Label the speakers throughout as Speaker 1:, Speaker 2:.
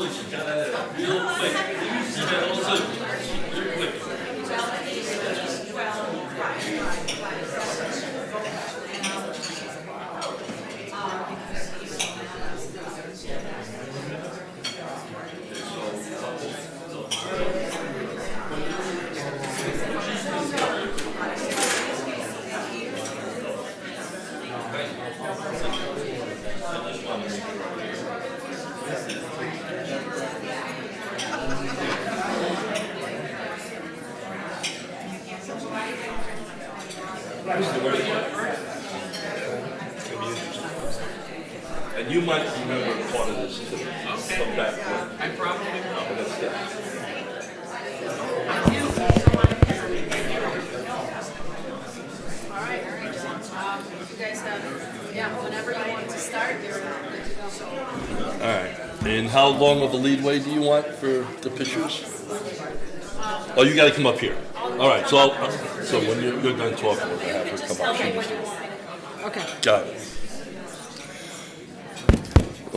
Speaker 1: real quick. You can also, real quick. And you might remember part of this too. From back when.
Speaker 2: I probably will.
Speaker 1: That's that.
Speaker 3: All right. You guys have, whenever you want to start, you're good to go.
Speaker 1: All right. And how long of a leadway do you want for the pictures? Oh, you got to come up here. All right. So, so when you're done talking, we'll have her come up.
Speaker 3: Okay.
Speaker 1: Got it.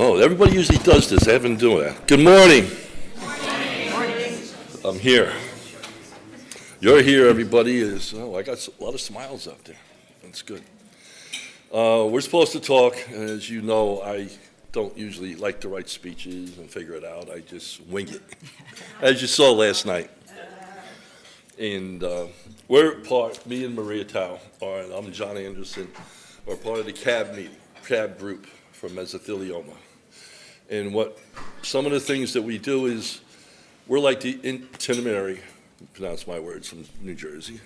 Speaker 1: Oh, everybody usually does this. I haven't been doing that. Good morning. I'm here. You're here, everybody. I got a lot of smiles out there. That's good. We're supposed to talk. As you know, I don't usually like to write speeches and figure it out. I just wing it, as you saw last night. And we're part, me and Maria Tao, and I'm John Anderson, are part of the CAB group for mesothelioma. And some of the things that we do is, we're like the intermediary, pronounce my words, from New Jersey,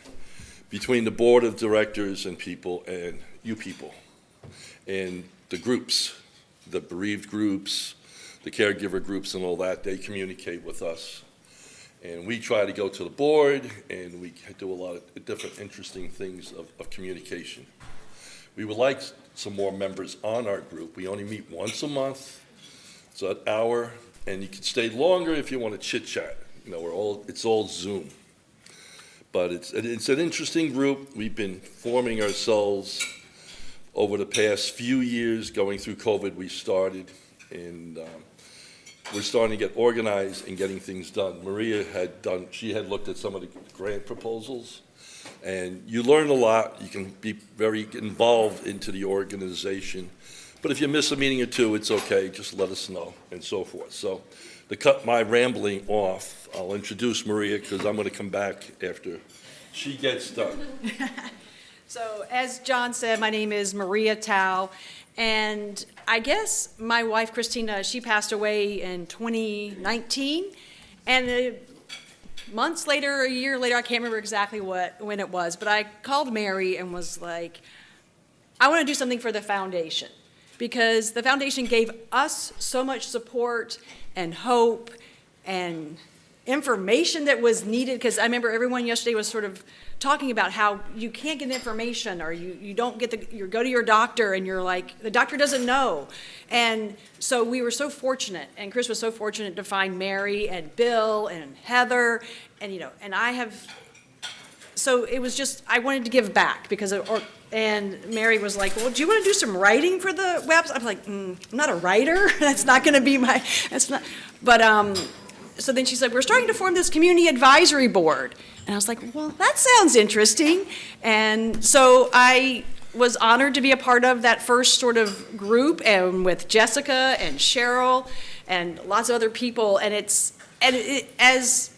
Speaker 1: between the board of directors and people and you people. And the groups, the bereaved groups, the caregiver groups and all that, they communicate with us. And we try to go to the board, and we do a lot of different interesting things of communication. We would like some more members on our group. We only meet once a month. It's an hour, and you can stay longer if you want to chit-chat. You know, it's all Zoom. But it's an interesting group. We've been forming ourselves over the past few years. Going through COVID, we started, and we're starting to get organized and getting things done. Maria she had looked at some of the grant proposals, and you learn a lot. You can be very involved into the organization. But if you miss a meeting or two, it's okay. Just let us know, and so forth. So to cut my rambling off, I'll introduce Maria, because I'm going to come back after she gets done.
Speaker 3: So as John said, my name is Maria Tao, and I guess my wife, Christina, she passed away in 2019, and months later, a year later, I can't remember exactly when it was, but I called Mary and was like, I want to do something for the foundation, because the foundation gave us so much support and hope and information that was needed, because I remember everyone yesterday was sort of talking about how you can't get information, or you don't get you go to your doctor and you're like, the doctor doesn't know. And so we were so fortunate, and Chris was so fortunate to find Mary and Bill and Heather, and so it was just, I wanted to give back, because and Mary was like, well, do you want to do some writing for the website? I'm like, I'm not a writer. That's not going to be that's not, but so then she said, we're starting to form this community advisory board. And I was like, well, that sounds interesting. And so I was honored to be a part of that first sort of group, and with Jessica and Cheryl and lots of other people. And as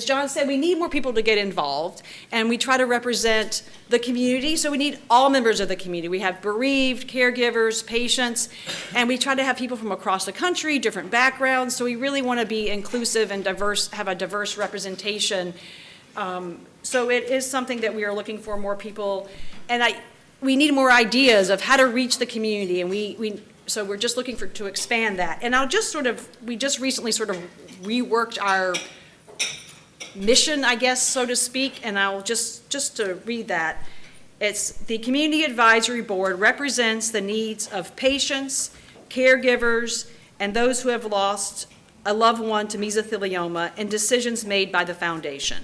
Speaker 3: John said, we need more people to get involved, and we try to represent the community. So we need all members of the community. We have bereaved, caregivers, patients, and we try to have people from across the country, different backgrounds. So we really want to be inclusive and diverse, have a diverse representation. So it is something that we are looking for more people, and we need more ideas of how to reach the community, and so we're just looking to expand that. And we just recently sort of reworked our mission, I guess, so to speak, and I'll just to read that. It's the Community Advisory Board represents the needs of patients, caregivers, and those who have lost a loved one to mesothelioma, and decisions made by the foundation.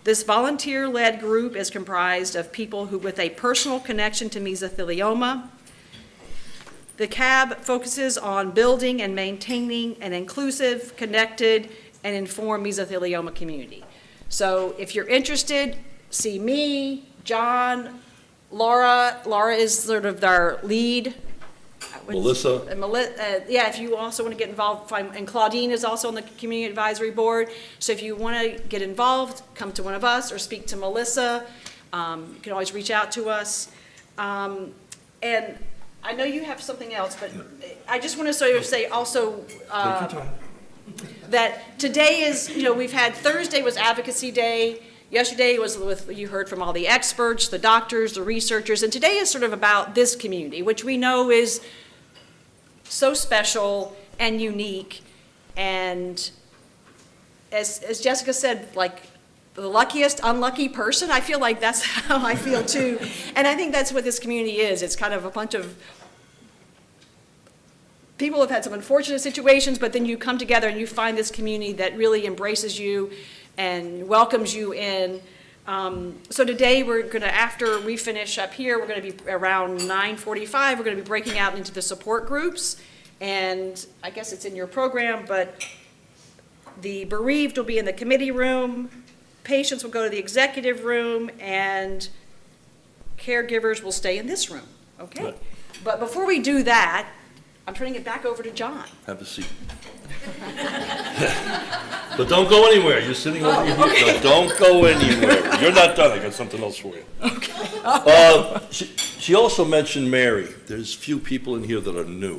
Speaker 3: This volunteer-led group is comprised of people with a personal connection to mesothelioma, The CAB focuses on building and maintaining an inclusive, connected, and informed mesothelioma community. So if you're interested, see me, John, Laura. Laura is sort of our lead.
Speaker 1: Melissa.
Speaker 3: Yeah, if you also want to get involved, and Claudine is also on the Community Advisory Board. So if you want to get involved, come to one of us or speak to Melissa. You can always reach out to us. And I know you have something else, but I just want to sort of say also that today is, we've had Thursday was Advocacy Day. Yesterday was you heard from all the experts, the doctors, the researchers, and today is sort of about this community, which we know is so special and unique. And as Jessica said, like the luckiest unlucky person, I feel like that's how I feel too. And I think that's what this community is. It's kind of a bunch of people have had some unfortunate situations, but then you come together and you find this community that really embraces you and welcomes you in. So today we're going to, after we finish up here, we're going to be around 9:45, we're going to be breaking out into the support groups. And I guess it's in your program, but the bereaved will be in the committee room, patients will go to the executive room, and caregivers will stay in this room, okay?
Speaker 1: Right.
Speaker 3: But before we do that, I'm turning it back over to John.
Speaker 1: Have a seat. But don't go anywhere. You're sitting over here. No, don't go anywhere. You're not done. I got something else for you. Okay. She also mentioned Mary. There's few people in here that are new.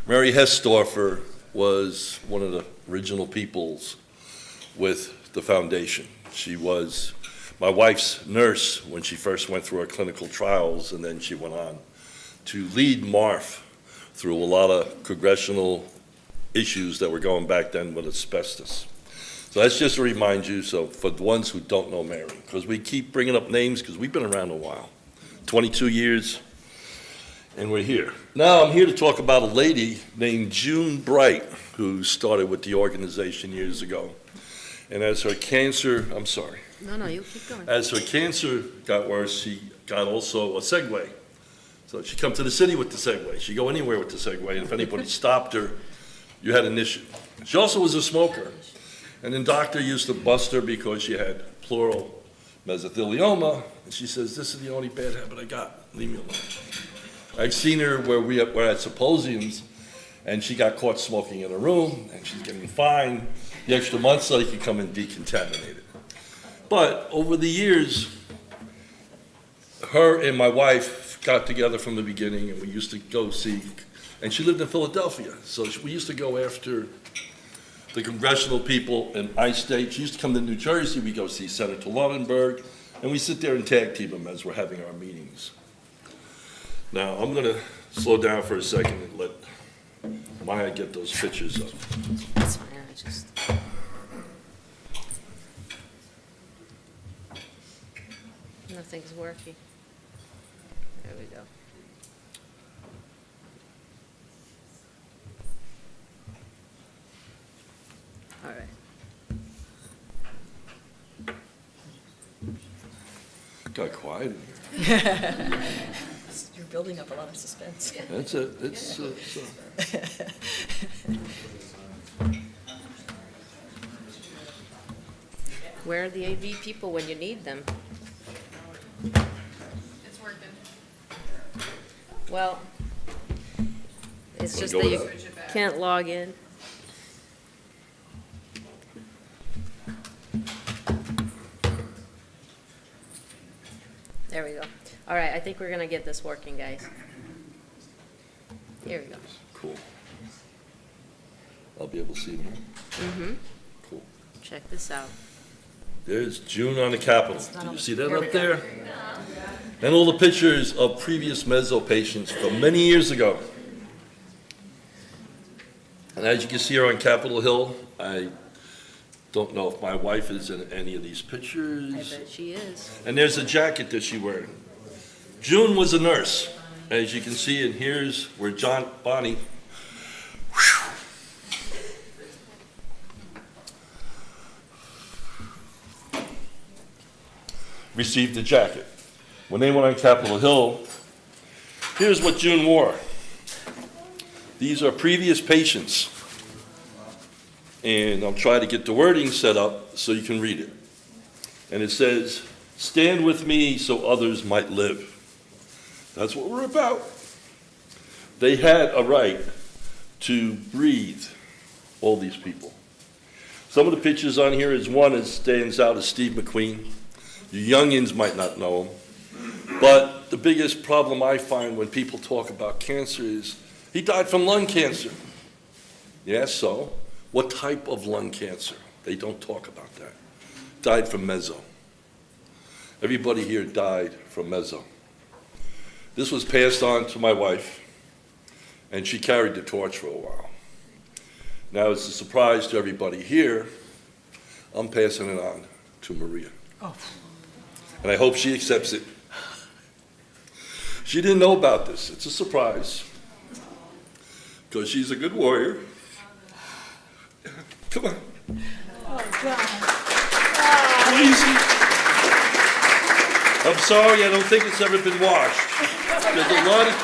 Speaker 1: Mary Hestorfer was one of the original peoples with the foundation. She was my wife's nurse when she first went through her clinical trials, and then she went on to lead MARF through a lot of congressional issues that were going back then with asbestos. So that's just to remind you, so for the ones who don't know Mary, because we keep bringing up names because we've been around a while, 22 years, and we're here. Now I'm here to talk about a lady named June Bright, who started with the organization years ago. And as her cancer, I'm sorry.
Speaker 2: No, you keep going.
Speaker 1: As her cancer got worse, she got also a Segway. So she'd come to the city with the Segway. She'd go anywhere with the Segway, and if anybody stopped her, you had an issue. She also was a smoker. And then doctor used to bust her because she had pleural mesothelioma, and she says, "This is the only bad habit I got, leave me alone." I've seen her where we're at symposiums, and she got caught smoking in a room, and she's getting fined the extra month so you can come and decontaminate it. But over the years, her and my wife got together from the beginning, and we used to go see, and she lived in Philadelphia, so we used to go after the congressional people in I-State. She used to come to New Jersey, we go see Senator Lautenberg, and we sit there and tag team them as we're having our meetings. Now, I'm gonna slow down for a second and let Maya get those pictures up.
Speaker 2: That's fine, I just. Nothing's working. There we go. All right.
Speaker 1: Got quiet in here.
Speaker 3: You're building up a lot of suspense.
Speaker 1: That's it, it's,
Speaker 2: Where are the AV people when you need them?
Speaker 4: It's working.
Speaker 2: Well, it's
Speaker 1: Wanna
Speaker 2: just
Speaker 1: go
Speaker 2: that you
Speaker 1: with
Speaker 4: Switch it back.
Speaker 2: can't log in. There we go. All right, I think we're gonna get this working, guys. Here we go.
Speaker 1: cool. I'll be able to see them.
Speaker 2: Mm-hmm.
Speaker 1: Cool.
Speaker 2: Check this out.
Speaker 1: There's June on the Capitol. Do you see that up there? And all the pictures of previous meso patients from many years ago. And as you can see here on Capitol Hill, I don't know if my wife is in any of these
Speaker 2: I
Speaker 1: pictures.
Speaker 2: bet she is.
Speaker 1: And there's a jacket that she wears. June was a nurse, as you can see, and here's where Bonnie, received the jacket. When they went on Capitol Hill, here's what June wore. These are previous patients. And I'm trying to get the wording set up so you can read it. And it says, "Stand with me so others might live." That's what we're about. They had a right to breathe, all these people. Some of the pictures on here is one that stands out as Steve McQueen. You youngins might not know him. But the biggest problem I find when people talk about cancer is he died from lung cancer. Yeah, so what type of lung cancer? They don't talk about that. Died from meso. Everybody here died from meso. This was passed on to my wife, and she carried the torch for a while. Now, it's a surprise to everybody here, I'm passing it on to Maria.
Speaker 3: Oh.
Speaker 1: And I hope she accepts it. She didn't know about this. It's a surprise. Because she's a good warrior. Come on.
Speaker 3: Oh, God.
Speaker 1: Easy. I'm sorry, I don't think it's ever been washed. There's a lot of,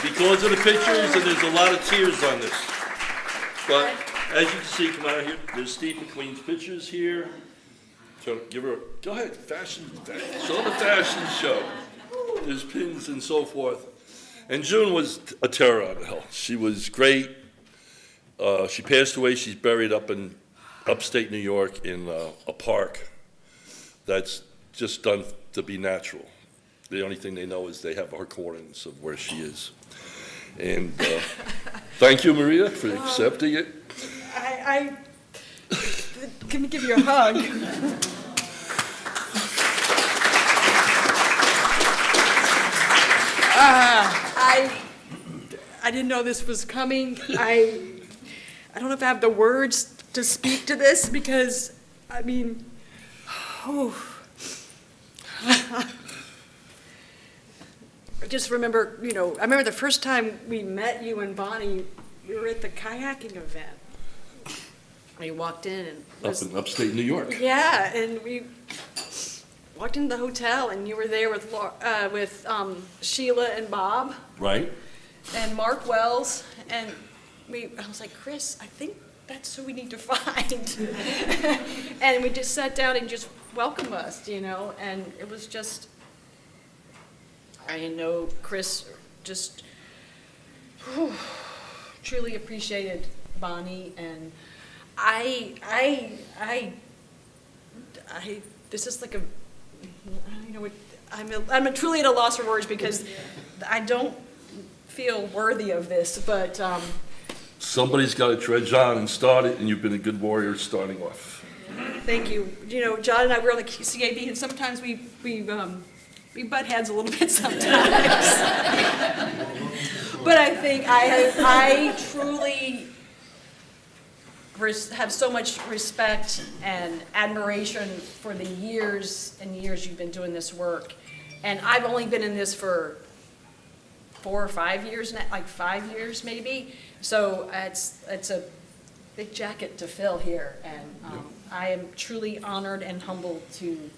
Speaker 1: because of the pictures, and there's a lot of tears on this. But as you can see, come out here, there's Steve McQueen's pictures here. So give her, go ahead, show the fashion show. There's pins and so forth. And June was a terror on the hill. She was great. She passed away. She's buried up in upstate New York in a park that's just done to be natural. The only thing they know is they have our coordinates of where she is. And thank you, Maria, for accepting it.
Speaker 3: Can we give you a hug? I didn't know this was coming. I don't know if I have the words to speak to this because, I mean, oh. I just remember, I remember the first time we met you and Bonnie, we were at the kayaking event. We walked in and
Speaker 1: Up in upstate New York.
Speaker 3: yeah, and we walked into the hotel and you were there with Sheila and Bob
Speaker 1: Right?
Speaker 3: and Mark Wells, and I was like, Chris, I think that's who we need to find. And we just sat down and just welcomed us, and it was just, I know Chris just truly appreciated Bonnie, and this is like I'm truly at a loss for words because I don't feel worthy of this, but
Speaker 1: Somebody's got to trudge on and start it, and you've been a good warrior starting off.
Speaker 3: thank you. John and I were on the CAB, and sometimes we butt heads a little bit sometimes. But I think I truly have so much respect and admiration for the years and years you've been doing this work. And I've only been in this for 4 or 5 years now, like 5 years maybe. So it's a big jacket to fill here. And I am truly honored and humbled to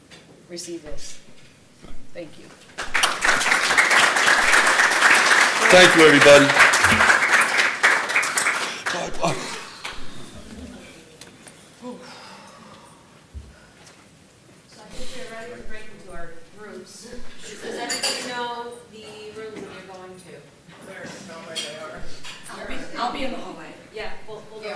Speaker 3: receive this. Thank you.
Speaker 1: Thank you, everybody. Bye.
Speaker 2: So I think we're ready to break into our groups. Does everybody know the rooms that you're going to?
Speaker 3: I'll be in the hallway.
Speaker 2: Yeah, we'll go.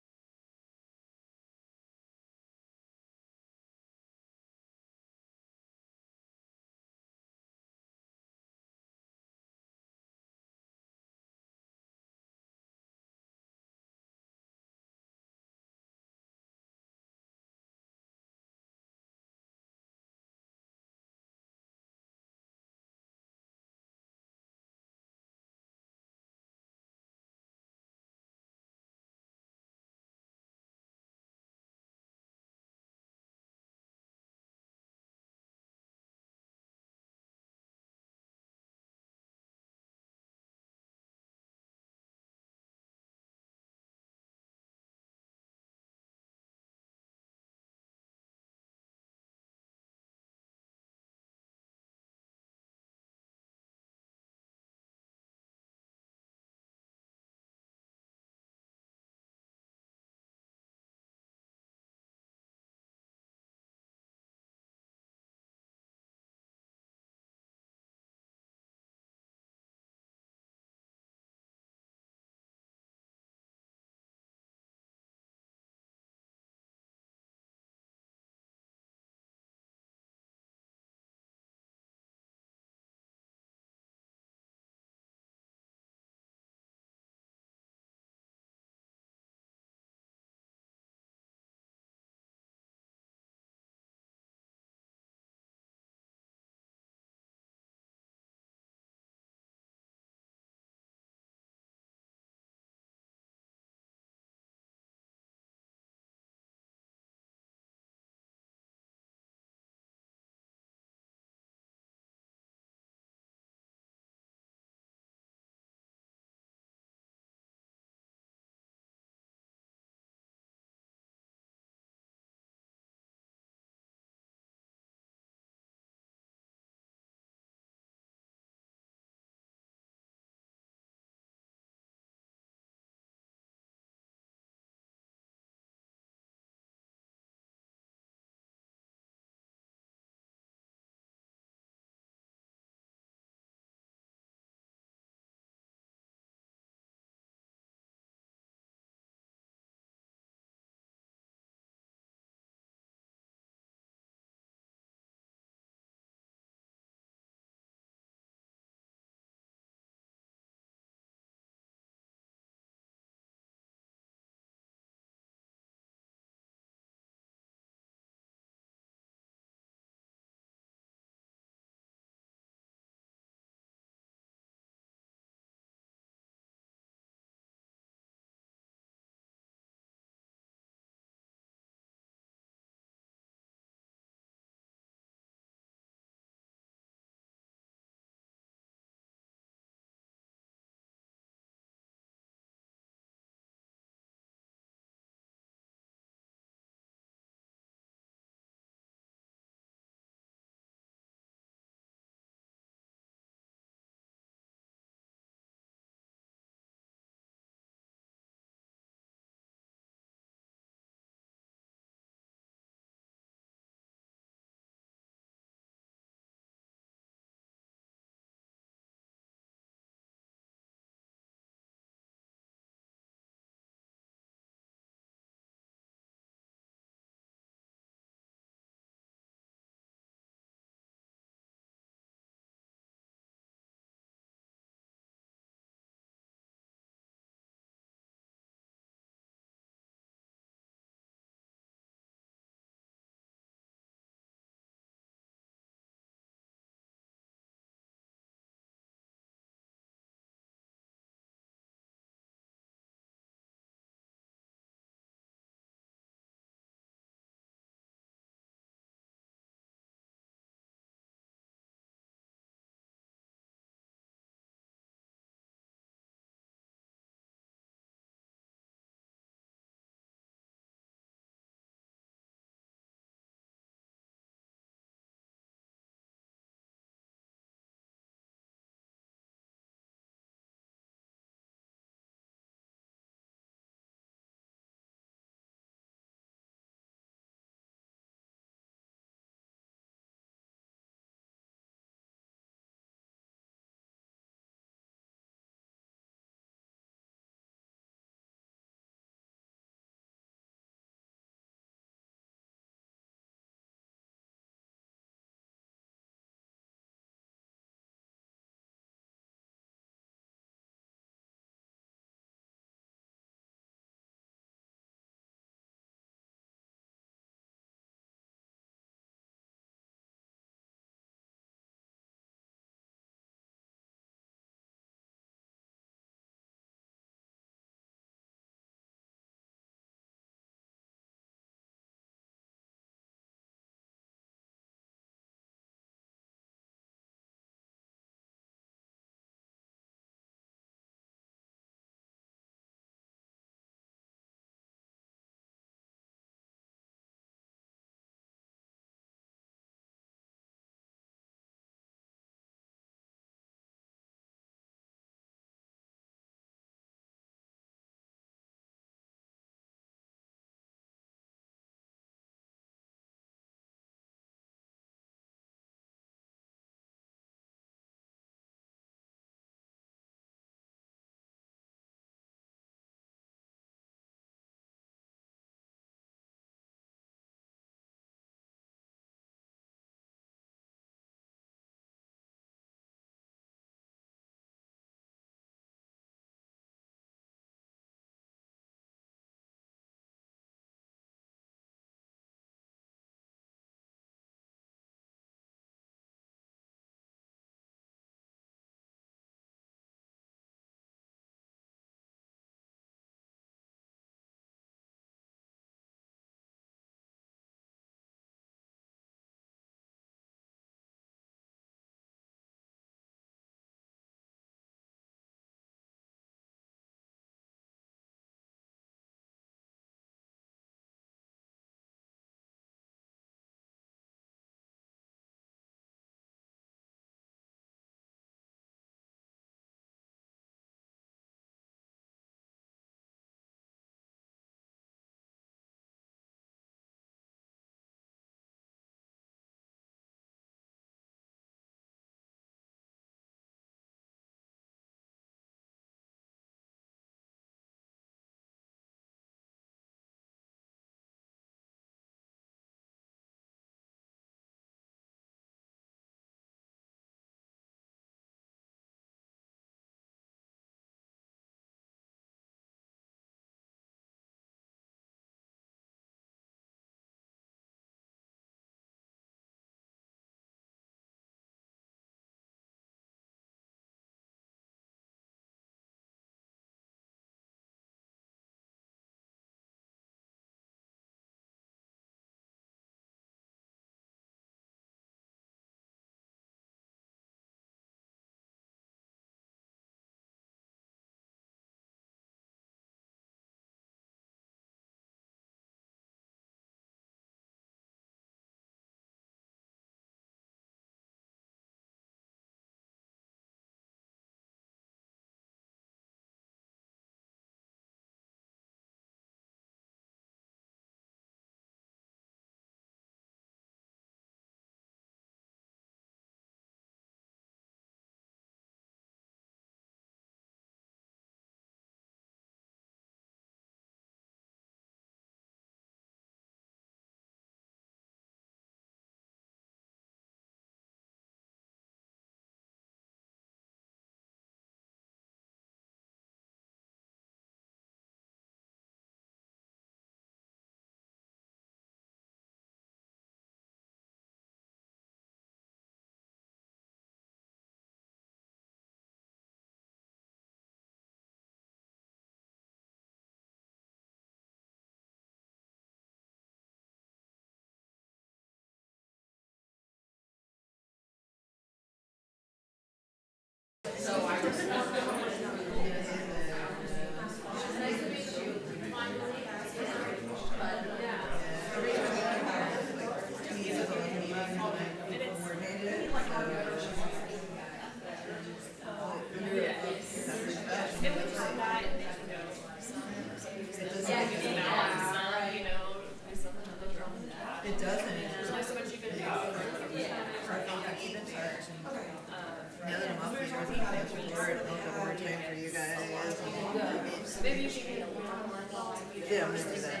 Speaker 4: Yeah, I'm gonna do that.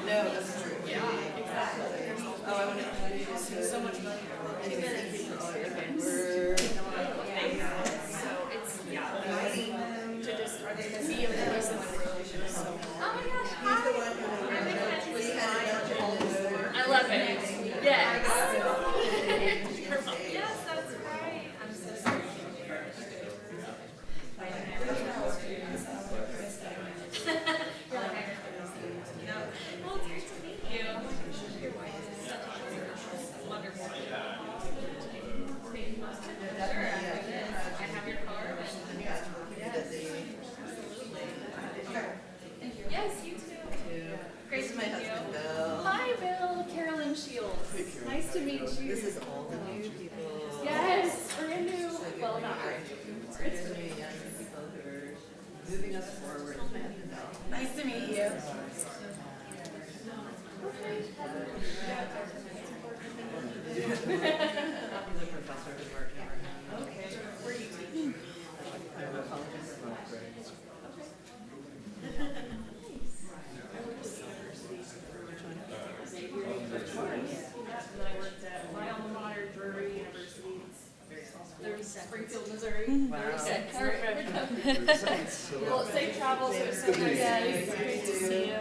Speaker 4: No, that's true. Oh, I want to do so much money. Thank you for all your hard work.
Speaker 2: I love it. Yes. Yes, that's right. I'm so sorry. Well, it's great to meet you. Your wife is such a wonderful. Sure. I have your card. Yes, you too. Great
Speaker 4: This
Speaker 2: to
Speaker 4: is my
Speaker 2: meet you.
Speaker 4: husband, Bill.
Speaker 2: Hi, Bill. Carolyn Shields. Nice to meet you.
Speaker 4: This is all the new people.
Speaker 2: Yes, brand new. Well, not brand new.
Speaker 4: It's the new young people who are moving us forward. It's my husband, Bill.
Speaker 2: Nice to meet you.
Speaker 4: He's a professor who worked never.
Speaker 2: Okay. Where do you teach?
Speaker 4: I'm a apologist.
Speaker 2: And then I worked at my alma mater, Drury University. There's Springfield, Missouri.
Speaker 4: Wow.
Speaker 2: 36. Well, safe travels. It was so nice. Yes, great to see you.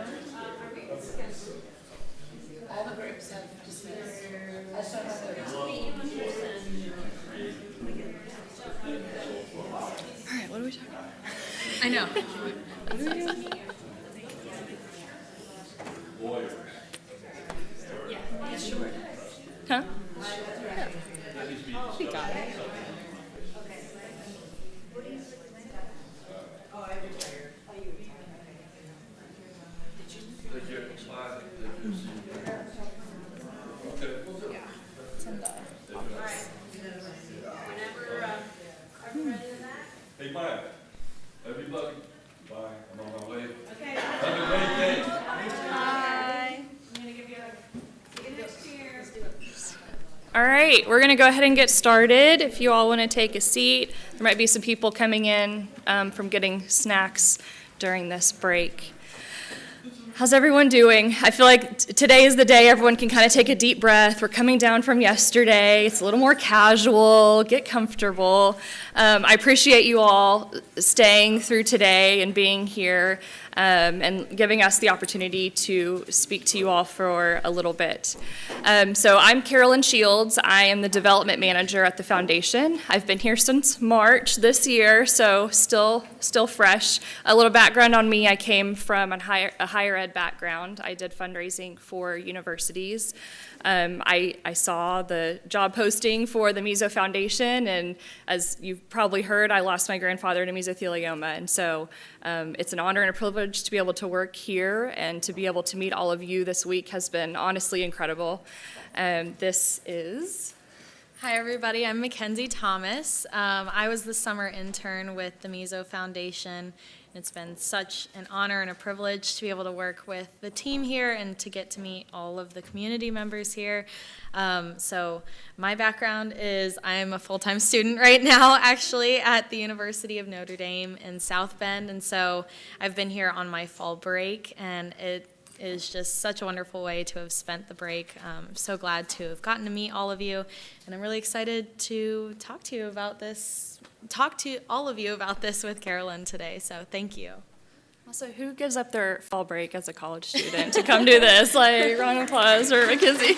Speaker 2: All the groups have just been. To meet you in person.
Speaker 3: All right, what are we talking about?
Speaker 2: I know. Yeah, sure.
Speaker 3: Huh? We got it.
Speaker 2: Whenever, are you ready with that?
Speaker 1: Hey, Maya, everybody, bye, I'm on my way.
Speaker 2: Okay.
Speaker 1: Have a great day.
Speaker 2: Bye. I'm gonna give you a, see you next year. Let's do it.
Speaker 5: All right, we're going to go ahead and get started. If you all want to take a seat, there might be some people coming in from getting snacks during this break. How's everyone doing? I feel like today is the day everyone can kind of take a deep breath. We're coming down from yesterday. It's a little more casual. Get comfortable. I appreciate you all staying through today and being here and giving us the opportunity to speak to you all for a little bit. So I'm Carolyn Shields. I am the development manager at the foundation. I've been here since March this year, so still fresh. A little background on me: I came from a higher ed background. I did fundraising for universities. I saw the job posting for the Meso Foundation, and as you've probably heard, I lost my grandfather to mesothelioma, and so it's an honor and a privilege to be able to work here and to be able to meet all of you this week has been honestly incredible. This is...
Speaker 6: Hi, everybody. I'm Mackenzie Thomas. I was the summer intern with the Meso Foundation. It's been such an honor and a privilege to be able to work with the team here and to get to meet all of the community members here. So my background is I'm a full-time student right now, actually, at the University of Notre Dame in South Bend. And so I've been here on my fall break, and it is just such a wonderful way to have spent the break. I'm so glad to have gotten to meet all of you, and I'm really excited to talk to all of you about this with Carolyn today, so thank you.
Speaker 5: Also, who gives up their fall break as a college student to come do this? Like, round of applause for Mackenzie.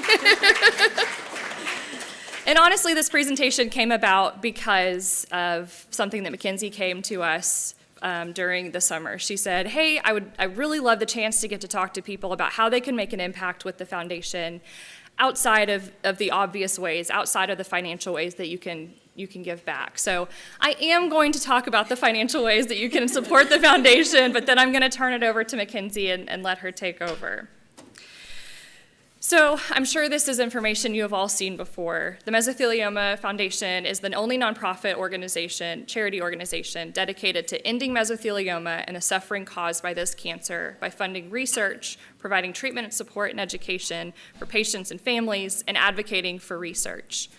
Speaker 5: And honestly, this presentation came about because of something that Mackenzie came to us during the summer. She said, hey, I really love the chance to get to talk to people about how they can make an impact with the foundation outside of the obvious ways, outside of the financial ways that you can give back. So I am going to talk about the financial ways that you can support the foundation, but then I'm going to turn it over to Mackenzie and let her take over. So I'm sure this is information you have all seen before. The Mesothelioma Foundation is the only nonprofit organization, charity organization, dedicated to ending mesothelioma and the suffering caused by this cancer by funding research, providing treatment and support and education for patients and families, and advocating for research.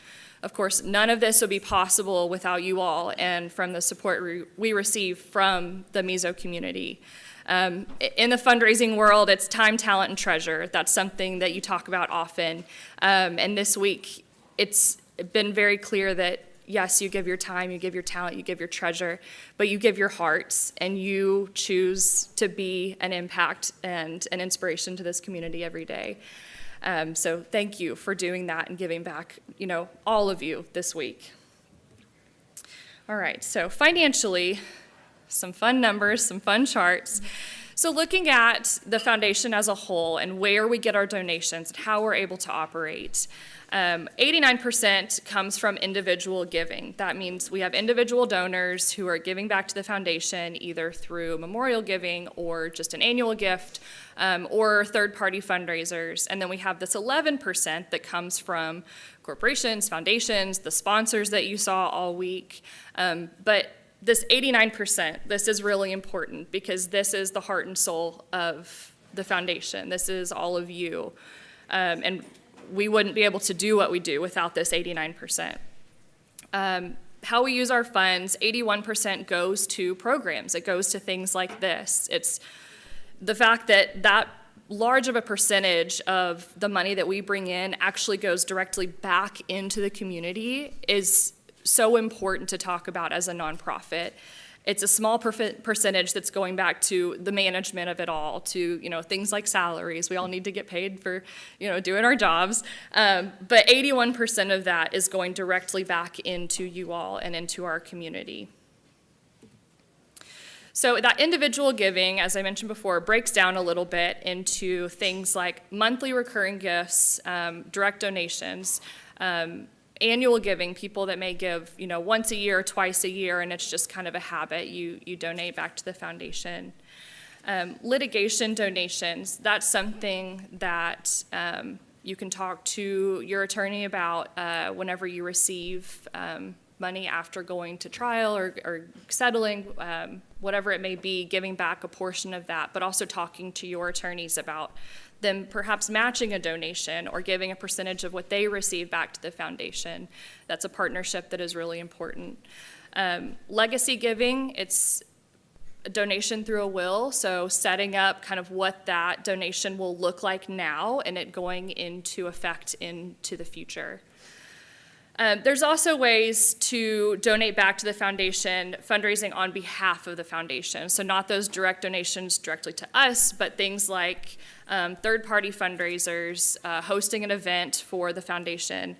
Speaker 5: Of course, none of this would be possible without you all and from the support we receive from the Meso community. In the fundraising world, it's time, talent, and treasure. That's something that you talk about often. And this week, it's been very clear that, yes, you give your time, you give your talent, you give your treasure, but you give your hearts, and you choose to be an impact and an inspiration to this community every day. So thank you for doing that and giving back, all of you this week. All right, so financially, some fun numbers, some fun charts. So looking at the foundation as a whole and where we get our donations and how we're able to operate, 89% comes from individual giving. That means we have individual donors who are giving back to the foundation either through memorial giving or just an annual gift or third-party fundraisers. And then we have this 11% that comes from corporations, foundations, the sponsors that you saw all week. But this 89%, this is really important because this is the heart and soul of the foundation. This is all of you. And we wouldn't be able to do what we do without this 89%. How we use our funds, 81% goes to programs. It goes to things like this. It's the fact that that large of a percentage of the money that we bring in actually goes directly back into the community is so important to talk about as a nonprofit. It's a small percentage that's going back to the management of it all, to things like salaries. We all need to get paid for doing our jobs, but 81% of that is going directly back into you all and into our community. So that individual giving, as I mentioned before, breaks down a little bit into things like monthly recurring gifts, direct donations, annual giving, people that may give, once a year or twice a year, and it's just kind of a habit. You donate back to the foundation. Litigation donations, that's something that you can talk to your attorney about whenever you receive money after going to trial or settling, whatever it may be, giving back a portion of that, but also talking to your attorneys about them perhaps matching a donation or giving a percentage of what they receive back to the foundation. That's a partnership that is really important. Legacy giving, it's a donation through a will, so setting up kind of what that donation will look like now and it going into effect into the future. There's also ways to donate back to the foundation, fundraising on behalf of the foundation. So not those direct donations directly to us, but things like third-party fundraisers, hosting an event for the foundation,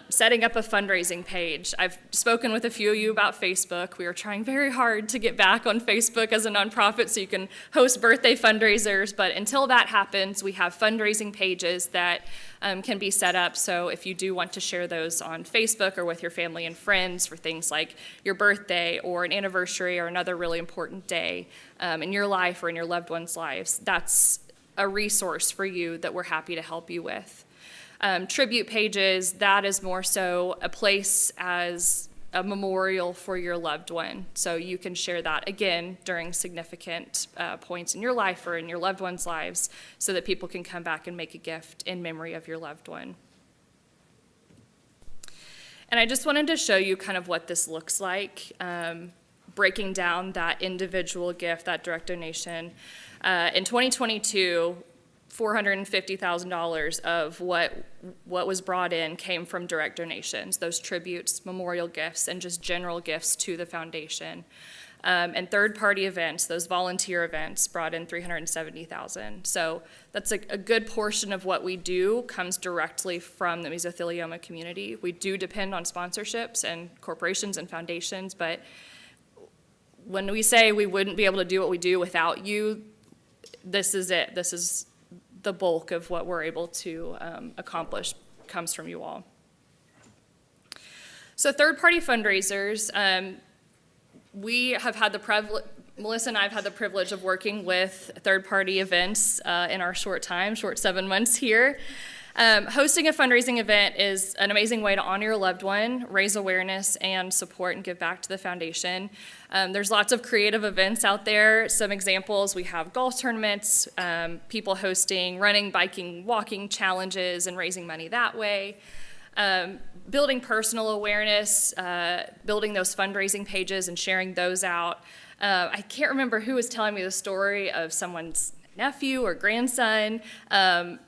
Speaker 5: setting up a fundraising page. I've spoken with a few of you about Facebook. We are trying very hard to get back on Facebook as a nonprofit so you can host birthday fundraisers, but until that happens, we have fundraising pages that can be set up. So if you do want to share those on Facebook or with your family and friends for things like your birthday or an anniversary or another really important day in your life or in your loved ones' lives, that's a resource for you that we're happy to help you with. Tribute pages, that is more so a place as a memorial for your loved one. So you can share that again during significant points in your life or in your loved one's lives so that people can come back and make a gift in memory of your loved one. And I just wanted to show you kind of what this looks like, breaking down that individual gift, that direct donation. In 2022, $450,000 of what was brought in came from direct donations, those tributes, memorial gifts, and just general gifts to the foundation. And third-party events, those volunteer events, brought in $370,000. So that's a good portion of what we do comes directly from the mesothelioma community. We do depend on sponsorships and corporations and foundations, but when we say we wouldn't be able to do what we do without you, this is it. This is the bulk of what we're able to accomplish comes from you all. So third-party fundraisers, we have had the privilege, Melissa and I have had the privilege of working with third-party events in our short 7 months here. Hosting a fundraising event is an amazing way to honor your loved one, raise awareness, and support and give back to the foundation. There's lots of creative events out there. Some examples, we have golf tournaments, people hosting running, biking, walking challenges and raising money that way. building personal awareness, building those fundraising pages and sharing those out. I can't remember who was telling me the story of someone's nephew or grandson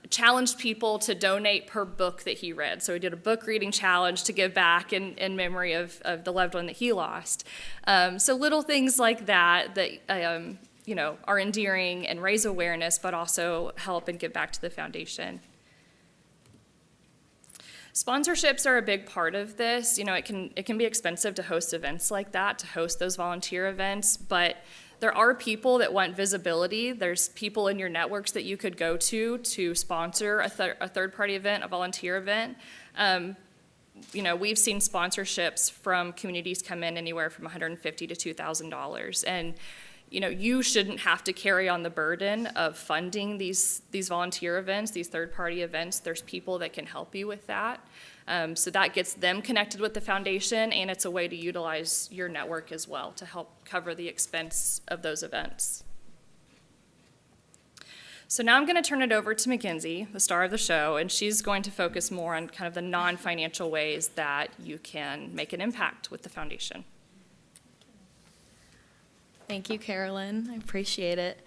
Speaker 5: challenged people to donate per book that he read. So he did a book reading challenge to give back in memory of the loved one that he lost. So little things like that are endearing and raise awareness, but also help and give back to the foundation. Sponsorships are a big part of this. It can be expensive to host events like that, to host those volunteer events, but there are people that want visibility. There's people in your networks that you could go to sponsor a third-party event, a volunteer event. We've seen sponsorships from communities come in anywhere from $150 to $2,000, and you shouldn't have to carry on the burden of funding these volunteer events, these third-party events. There's people that can help you with that. So that gets them connected with the foundation, and it's a way to utilize your network as well to help cover the expense of those events. So now I'm going to turn it over to Mackenzie, the star of the show, and she's going to focus more on kind of the non-financial ways that you can make an impact with the foundation.
Speaker 6: Thank you, Carolyn. I appreciate it.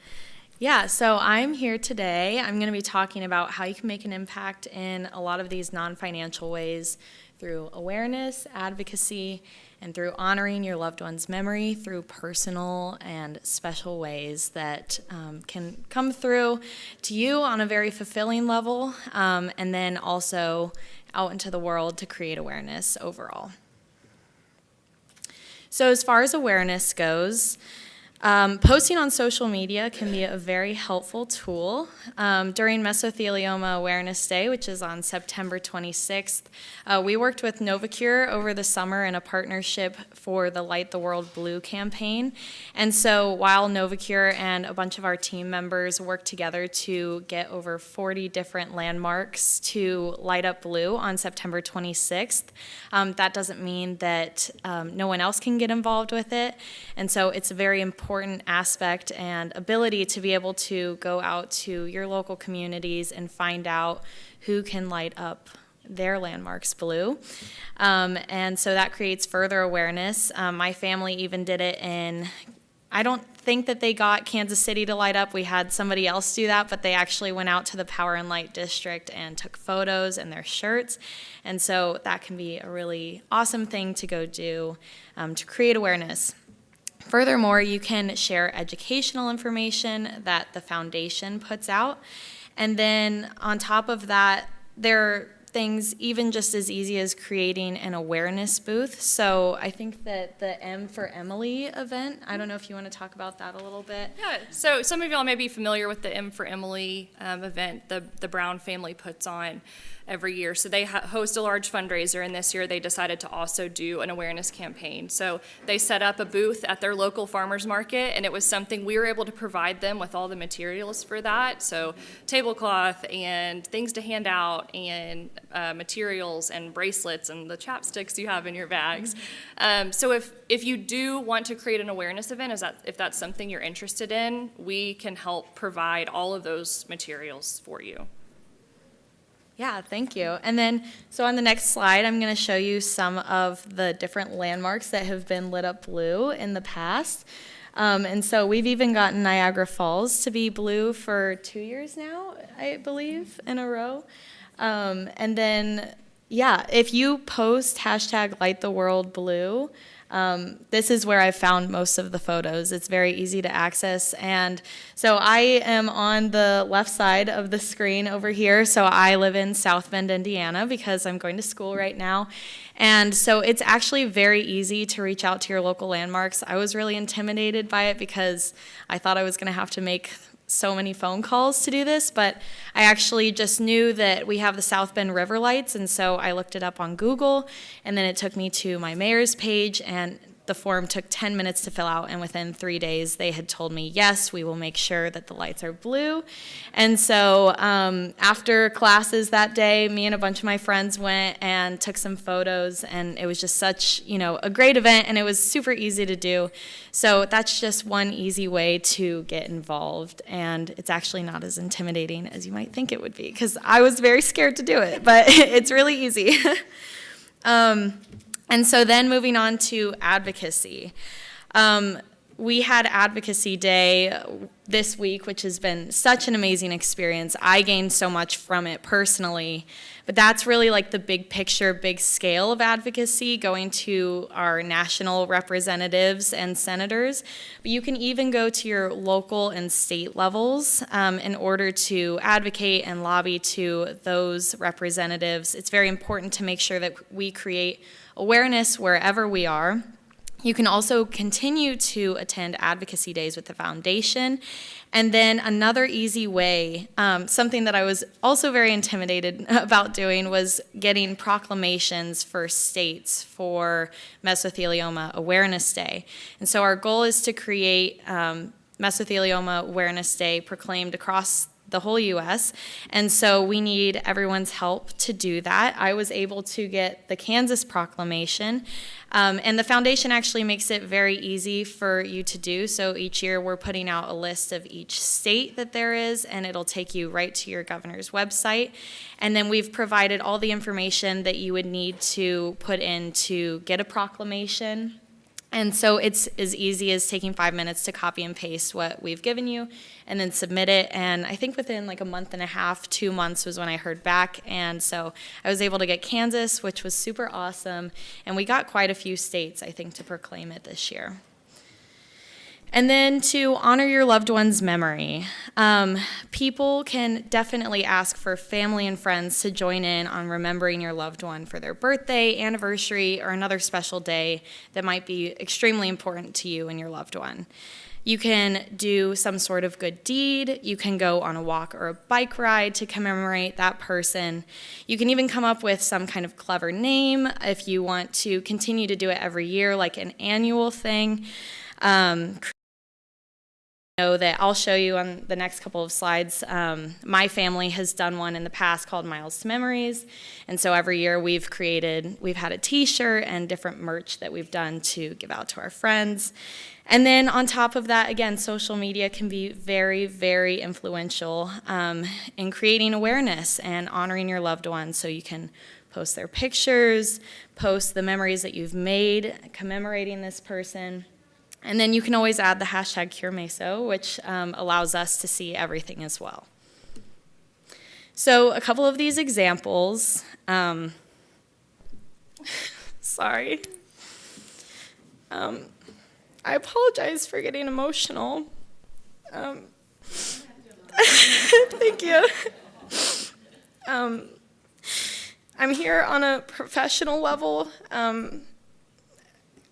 Speaker 6: Yeah, so I'm here today. I'm going to be talking about how you can make an impact in a lot of these non-financial ways through awareness, advocacy, and through honoring your loved one's memory through personal and special ways that can come through to you on a very fulfilling level, and then also out into the world to create awareness overall. So as far as awareness goes, posting on social media can be a very helpful tool. During Mesothelioma Awareness Day, which is on September 26th, we worked with Novacure over the summer in a partnership for the Light the World Blue campaign. And so while Novacure and a bunch of our team members worked together to get over 40 different landmarks to light up blue on September 26th, that doesn't mean that no one else can get involved with it. And so it's a very important aspect and ability to be able to go out to your local communities and find out who can light up their landmarks blue. And so that creates further awareness. My family even did it I don't think that they got Kansas City to light up. We had somebody else do that, but they actually went out to the Power and Light District and took photos and their shirts. And so that can be a really awesome thing to go do to create awareness. Furthermore, you can share educational information that the foundation puts out. And then on top of that, there are things even just as easy as creating an awareness booth. So I think that the M for Emily event, I don't know if you want to talk about that a little bit.
Speaker 5: Yeah, so some of y'all may be familiar with the M for Emily event the Brown family puts on every year. So they host a large fundraiser, and this year they decided to also do an awareness campaign. So they set up a booth at their local farmers market, and it was something we were able to provide them with all the materials for that. So tablecloth and things to hand out and materials and bracelets and the chapsticks you have in your bags. So if you do want to create an awareness event, if that's something you're interested in, we can help provide all of those materials for you.
Speaker 6: Yeah, thank you. And then, so on the next slide, I'm going to show you some of the different landmarks that have been lit up blue in the past. And so we've even gotten Niagara Falls to be blue for 2 years now, I believe, in a row. And then, yeah, if you post hashtag Light the World Blue, this is where I found most of the photos. It's very easy to access. And so I am on the left side of the screen over here. So I live in South Bend, Indiana, because I'm going to school right now. And so it's actually very easy to reach out to your local landmarks. I was really intimidated by it because I thought I was going to have to make so many phone calls to do this, but I actually just knew that we have the South Bend River Lights, and so I looked it up on Google, and then it took me to my mayor's page, and the form took 10 minutes to fill out, and within 3 days, they had told me, yes, we will make sure that the lights are blue. And so after classes that day, me and a bunch of my friends went and took some photos, and it was just such, a great event, and it was super easy to do. So that's just one easy way to get involved, and it's actually not as intimidating as you might think it would be, because I was very scared to do it, but it's really easy. And so then moving on to advocacy. We had Advocacy Day this week, which has been such an amazing experience. I gained so much from it personally, but that's really like the big picture, big scale of advocacy, going to our national representatives and senators. But you can even go to your local and state levels in order to advocate and lobby to those representatives. It's very important to make sure that we create awareness wherever we are. You can also continue to attend advocacy days with the foundation. And then another easy way, something that I was also very intimidated about doing, was getting proclamations for states for Mesothelioma Awareness Day. And so our goal is to create Mesothelioma Awareness Day proclaimed across the whole U.S., and so we need everyone's help to do that. I was able to get the Kansas proclamation, and the foundation actually makes it very easy for you to do. So each year we're putting out a list of each state that there is, and it'll take you right to your governor's website. And then we've provided all the information that you would need to put in to get a proclamation. And so it's as easy as taking 5 minutes to copy and paste what we've given you and then submit it. And I think within like a month and a half, 2 months was when I heard back. And so I was able to get Kansas, which was super awesome. And we got quite a few states, I think, to proclaim it this year. And then to honor your loved one's memory. People can definitely ask for family and friends to join in on remembering your loved one for their birthday, anniversary, or another special day that might be extremely important to you and your loved one. You can do some sort of good deed. You can go on a walk or a bike ride to commemorate that person. You can even come up with some kind of clever name if you want to continue to do it every year, like an annual thing. Know that I'll show you on the next couple of slides. My family has done one in the past called Miles to Memories, and so every year we've had a t-shirt and different merch that we've done to give out to our friends. And then on top of that, again, social media can be very, very influential in creating awareness and honoring your loved ones. So you can post their pictures, post the memories that you've made commemorating this person. And then you can always add the hashtag #CureMeso, which allows us to see everything as well. So a couple of these examples. Sorry. I apologize for getting emotional. Thank you. I'm here on a professional level.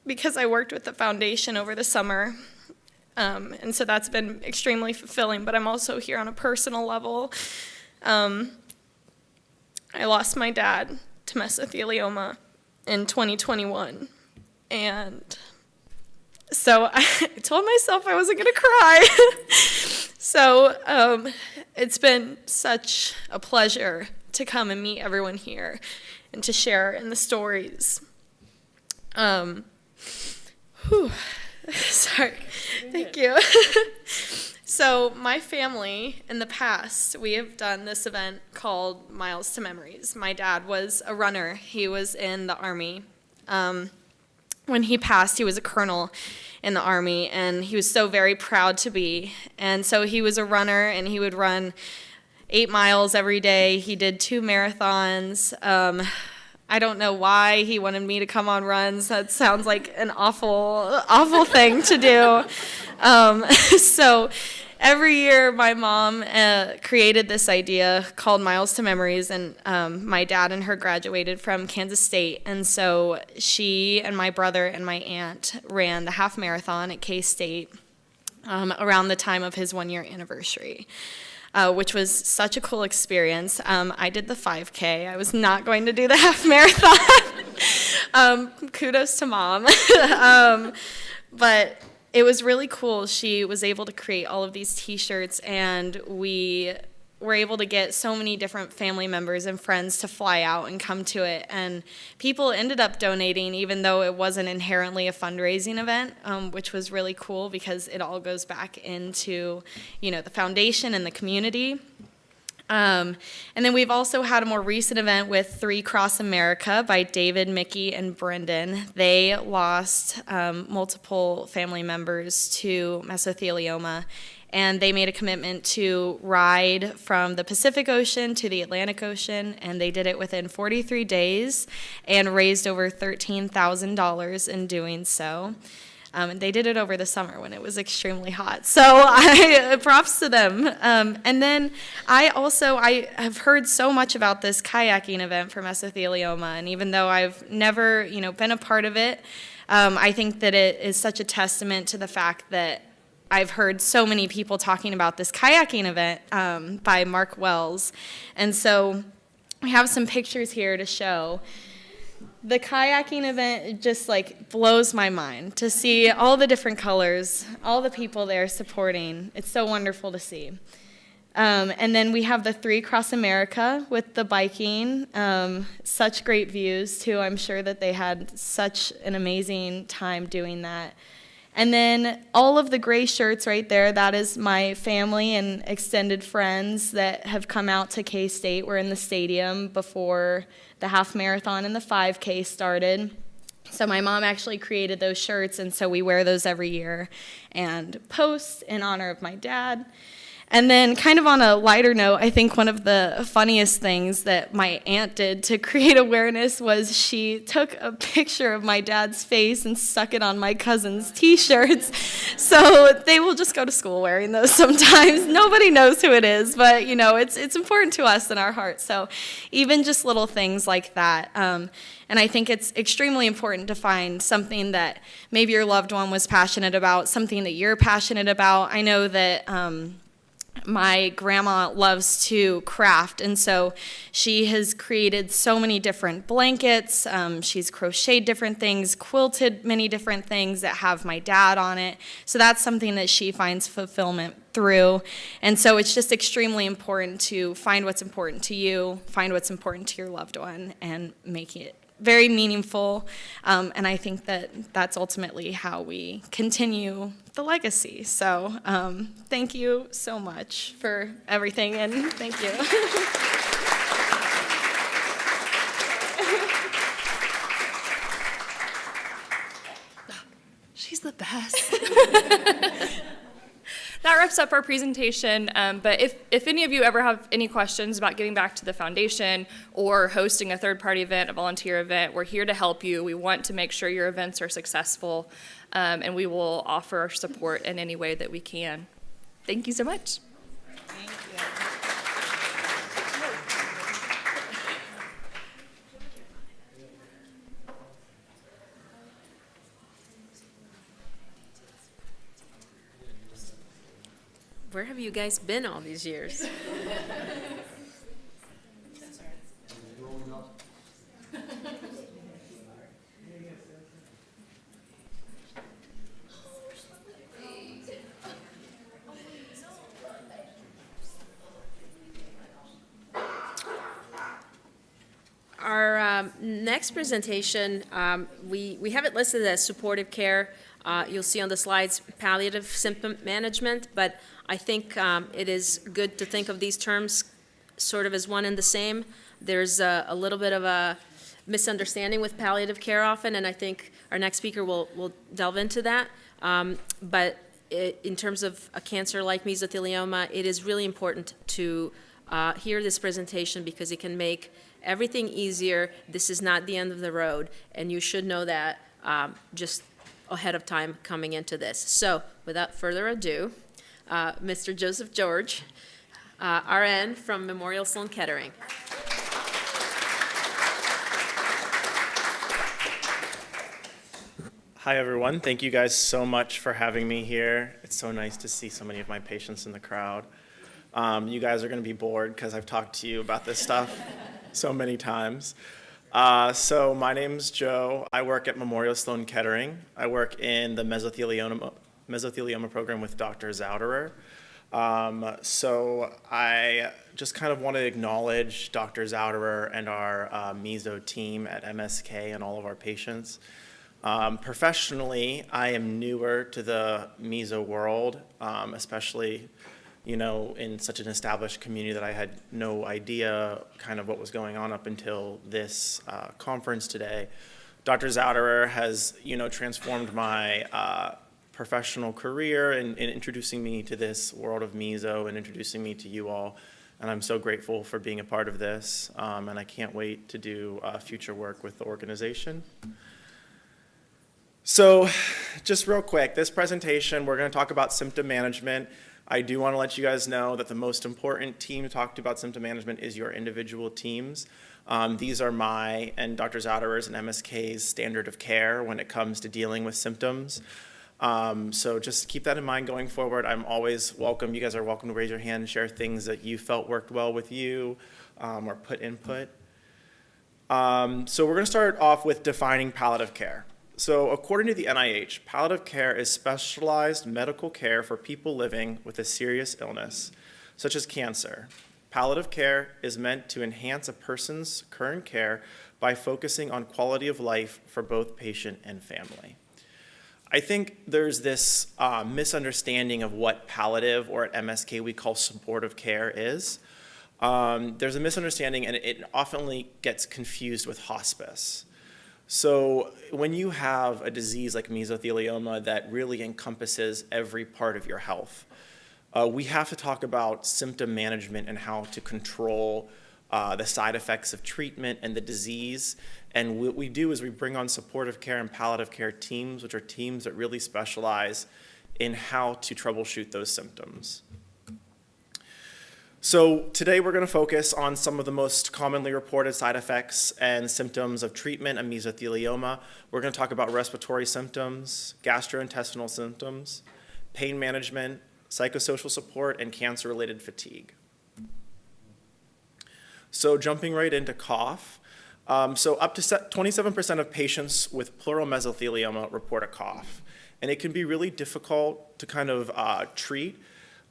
Speaker 6: Because I worked with the foundation over the summer, and so that's been extremely fulfilling, but I'm also here on a personal level. I lost my dad to mesothelioma in 2021, and so I told myself I wasn't going to cry. So it's been such a pleasure to come and meet everyone here and to share in the stories. Sorry, thank you. So my family, in the past, we have done this event called Miles to Memories. My dad was a runner. He was in the Army. When he passed, he was a colonel in the Army, and he was so very proud to be. And so he was a runner, and he would run 8 miles every day. He did 2 marathons. I don't know why he wanted me to come on runs. That sounds like an awful thing to do. So every year my mom created this idea called Miles to Memories, and my dad and her graduated from Kansas State. And so she and my brother and my aunt ran the half marathon at K-State around the time of his 1-year anniversary. Which was such a cool experience. I did the 5K. I was not going to do the half marathon. Kudos to Mom. But it was really cool. She was able to create all of these T-shirts, and we were able to get so many different family members and friends to fly out and come to it. And people ended up donating, even though it wasn't inherently a fundraising event, which was really cool because it all goes back into, the foundation and the community. And then we've also had a more recent event with 3 Cross America by David, Mickey, and Brendan. They lost multiple family members to mesothelioma, and they made a commitment to ride from the Pacific Ocean to the Atlantic Ocean, and they did it within 43 days and raised over $13,000 in doing so. And they did it over the summer when it was extremely hot. So props to them. And then I have heard so much about this kayaking event for mesothelioma, and even though I've never, been a part of it, I think that it is such a testament to the fact that I've heard so many people talking about this kayaking event by Mark Wells. And so we have some pictures here to show. The kayaking event just blows my mind to see all the different colors, all the people there supporting. It's so wonderful to see. And then we have the 3 Cross America with the biking. Such great views too. I'm sure that they had such an amazing time doing that. And then all of the gray shirts right there, that is my family and extended friends that have come out to K-State. We're in the stadium before the half marathon and the 5K started. So my mom actually created those shirts, and so we wear those every year and post in honor of my dad. And then kind of on a lighter note, I think one of the funniest things that my aunt did to create awareness was she took a picture of my dad's face and stuck it on my cousin's T-shirts. So they will just go to school wearing those sometimes. Nobody knows who it is, but it's important to us in our hearts. So even just little things like that. And I think it's extremely important to find something that maybe your loved one was passionate about, something that you're passionate about. I know that my grandma loves to craft, and so she has created so many different blankets. She's crocheted different things, quilted many different things that have my dad on it. So that's something that she finds fulfillment through. And so it's just extremely important to find what's important to you, find what's important to your loved one, and make it very meaningful. And I think that that's ultimately how we continue the legacy. So thank you so much for everything, and thank you.
Speaker 5: She's the best. That wraps up our presentation, but if any of you ever have any questions about giving back to the foundation or hosting a third-party event, a volunteer event, we're here to help you. We want to make sure your events are successful, and we will offer our support in any way that we can. Thank you so much.
Speaker 4: Thank you.
Speaker 2: Where have you guys been all these years? Our next presentation, we have it listed as supportive care. You'll see on the slides palliative symptom management, but I think it is good to think of these terms sort of as one and the same. There's a little bit of a misunderstanding with palliative care often, and I think our next speaker will delve into that. But in terms of a cancer like mesothelioma, it is really important to hear this presentation because it can make everything easier. This is not the end of the road, and you should know that just ahead of time coming into this. So without further ado, Mr. Joseph George, RN from Memorial Sloan Kettering.
Speaker 7: Hi, everyone. Thank you guys so much for having me here. It's so nice to see so many of my patients in the crowd. You guys are going to be bored because I've talked to you about this stuff so many times. So my name's Joe. I work at Memorial Sloan Kettering. I work in the mesothelioma program with Dr. Zauderer. So I just kind of want to acknowledge Dr. Zauderer and our meso team at MSK and all of our patients. Professionally, I am newer to the meso world, especially in such an established community that I had no idea kind of what was going on up until this conference today. Dr. Zauderer has, transformed my professional career in introducing me to this world of meso and introducing me to you all. And I'm so grateful for being a part of this. And I can't wait to do future work with the organization. So just real quick, this presentation, we're going to talk about symptom management. I do want to let you guys know that the most important team to talk to about symptom management is your individual teams. These are my and Dr. Zauderer's and MSK's standard of care when it comes to dealing with symptoms. So just keep that in mind going forward. I'm always welcome. You guys are welcome to raise your hand and share things that you felt worked well with you or put input. So we're going to start off with defining palliative care. So according to the NIH, palliative care is specialized medical care for people living with a serious illness, such as cancer. Palliative care is meant to enhance a person's current care by focusing on quality of life for both patient and family. I think there's this misunderstanding of what palliative, or at MSK we call supportive care, is. There's a misunderstanding, and it often gets confused with hospice. So when you have a disease like mesothelioma that really encompasses every part of your health, we have to talk about symptom management and how to control the side effects of treatment and the disease. And what we do is we bring on supportive care and palliative care teams, which are teams that really specialize in how to troubleshoot those symptoms. So today we're going to focus on some of the most commonly reported side effects and symptoms of treatment of mesothelioma. We're going to talk about respiratory symptoms, gastrointestinal symptoms, pain management, psychosocial support, and cancer-related fatigue. So jumping right into cough. So up to 27% of patients with pleural mesothelioma report a cough. And it can be really difficult to kind of treat.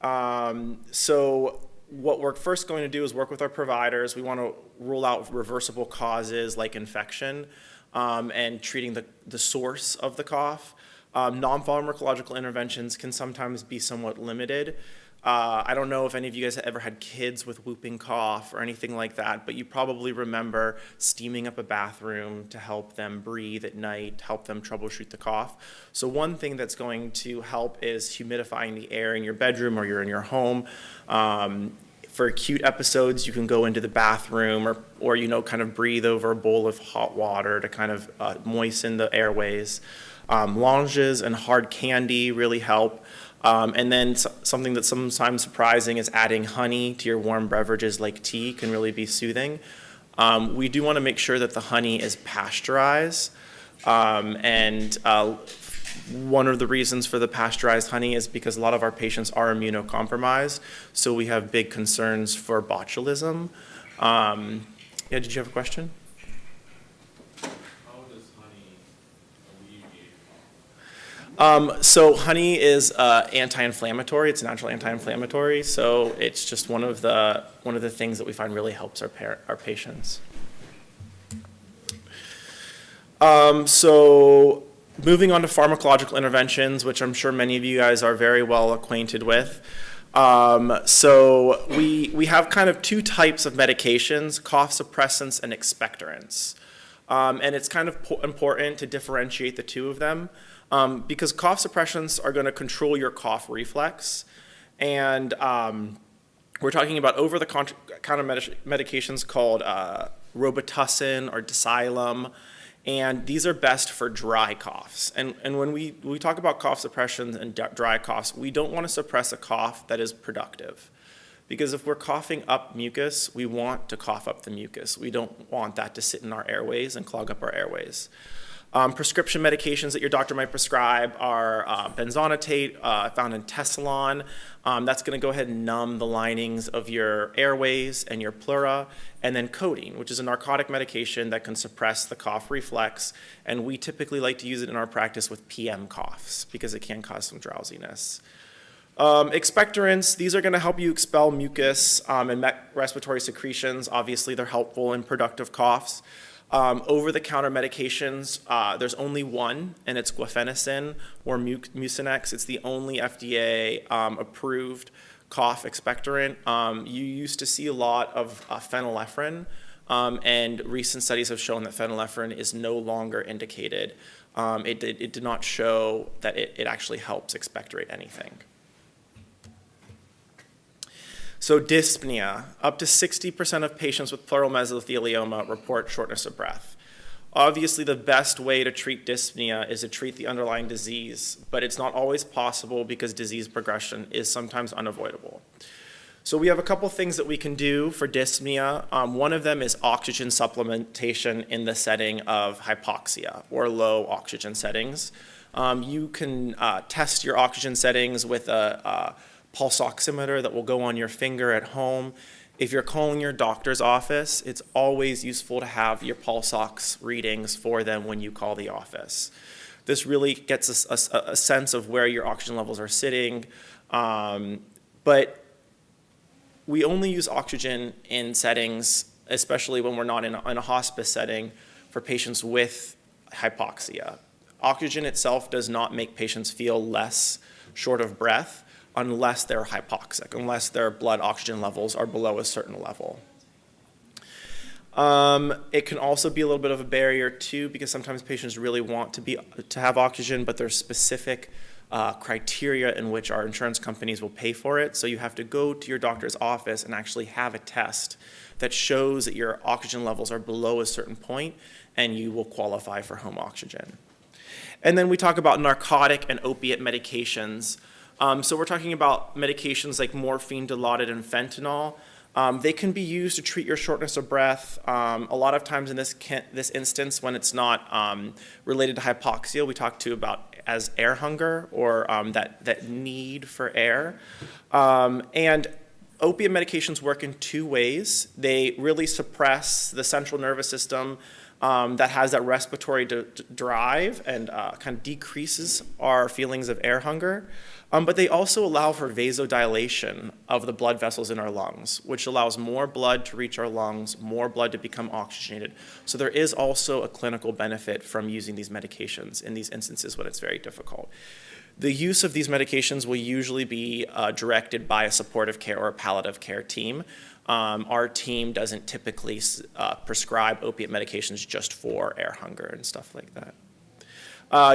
Speaker 7: So what we're first going to do is work with our providers. We want to rule out reversible causes like infection and treating the source of the cough. Non-pharmacological interventions can sometimes be somewhat limited. I don't know if any of you guys have ever had kids with whooping cough or anything like that, but you probably remember steaming up a bathroom to help them breathe at night, help them troubleshoot the cough. So one thing that's going to help is humidifying the air in your bedroom or you're in your home. For acute episodes, you can go into the bathroom or kind of breathe over a bowl of hot water to kind of moisten the airways. Lozenges and hard candy really help. And then something that's sometimes surprising is adding honey to your warm beverages like tea can really be soothing. We do want to make sure that the honey is pasteurized. One of the reasons for the pasteurized honey is because a lot of our patients are immunocompromised, so we have big concerns for botulism. Did you have a question? So honey is anti-inflammatory. It's a natural anti-inflammatory. So it's just one of the things that we find really helps our patients. So moving on to pharmacological interventions, which I'm sure many of you guys are very well acquainted with. So we have kind of two types of medications: cough suppressants and expectorants. And it's kind of important to differentiate the two of them. Because cough suppressants are going to control your cough reflex. And we're talking about over-the-counter medications called Robitussin or Xylem. And these are best for dry coughs. And when we talk about cough suppression and dry coughs, we don't want to suppress a cough that is productive. Because if we're coughing up mucus, we want to cough up the mucus. We don't want that to sit in our airways and clog up our airways. Prescription medications that your doctor might prescribe are benzonatate, found in Tessalon. That's going to go ahead and numb the linings of your airways and your pleura. And then codeine, which is a narcotic medication that can suppress the cough reflex. And we typically like to use it in our practice with PM coughs because it can cause some drowsiness. Expectorants, these are going to help you expel mucus and respiratory secretions. Obviously, they're helpful in productive coughs. Over-the-counter medications, there's only one, and it's guaifenesin or Mucinex. It's the only FDA-approved cough expectorant. You used to see a lot of phenylephrine, and recent studies have shown that phenylephrine is no longer indicated. It did not show that it actually helps expectorate anything. So dyspnea, up to 60% of patients with pleural mesothelioma report shortness of breath. Obviously, the best way to treat dyspnea is to treat the underlying disease, but it's not always possible because disease progression is sometimes unavoidable. So we have a couple things that we can do for dyspnea. One of them is oxygen supplementation in the setting of hypoxia or low oxygen settings. You can test your oxygen settings with a pulse oximeter that will go on your finger at home. If you're calling your doctor's office, it's always useful to have your pulse ox readings for them when you call the office. This really gets a sense of where your oxygen levels are sitting, but we only use oxygen in settings, especially when we're not in a hospice setting, for patients with hypoxia. Oxygen itself does not make patients feel less short of breath unless they're hypoxic, unless their blood oxygen levels are below a certain level. It can also be a little bit of a barrier too, because sometimes patients really want to have oxygen, but there's specific criteria in which our insurance companies will pay for it. So you have to go to your doctor's office and actually have a test that shows that your oxygen levels are below a certain point, and you will qualify for home oxygen. And then we talk about narcotic and opiate medications. So we're talking about medications like morphine, Dilaudid, and fentanyl. They can be used to treat your shortness of breath. A lot of times in this instance, when it's not related to hypoxia, we talk about as air hunger or that need for air. And opiate medications work in two ways. They really suppress the central nervous system that has that respiratory drive and kind of decreases our feelings of air hunger. But they also allow for vasodilation of the blood vessels in our lungs, which allows more blood to reach our lungs, more blood to become oxygenated. So there is also a clinical benefit from using these medications in these instances when it's very difficult. The use of these medications will usually be directed by a supportive care or a palliative care team. Our team doesn't typically prescribe opiate medications just for air hunger and stuff like that.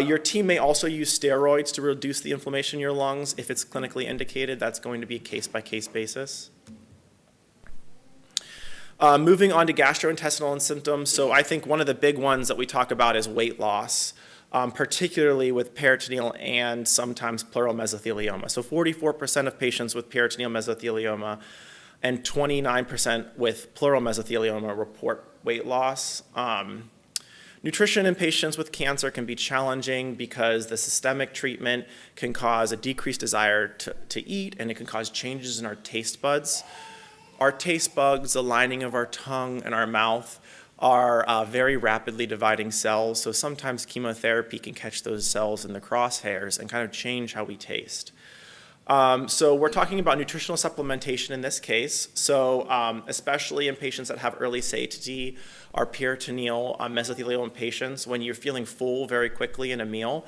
Speaker 7: Your team may also use steroids to reduce the inflammation in your lungs. If it's clinically indicated, that's going to be a case-by-case basis. Moving on to gastrointestinal symptoms. So I think one of the big ones that we talk about is weight loss, particularly with peritoneal and sometimes pleural mesothelioma. So 44% of patients with peritoneal mesothelioma and 29% with pleural mesothelioma report weight loss. Nutrition in patients with cancer can be challenging because the systemic treatment can cause a decreased desire to eat, and it can cause changes in our taste buds. Our taste buds, the lining of our tongue and our mouth, are very rapidly dividing cells, so sometimes chemotherapy can catch those cells in the crosshairs and kind of change how we taste. So we're talking about nutritional supplementation in this case. So especially in patients that have early satiety, our peritoneal mesothelioma patients, when you're feeling full very quickly in a meal,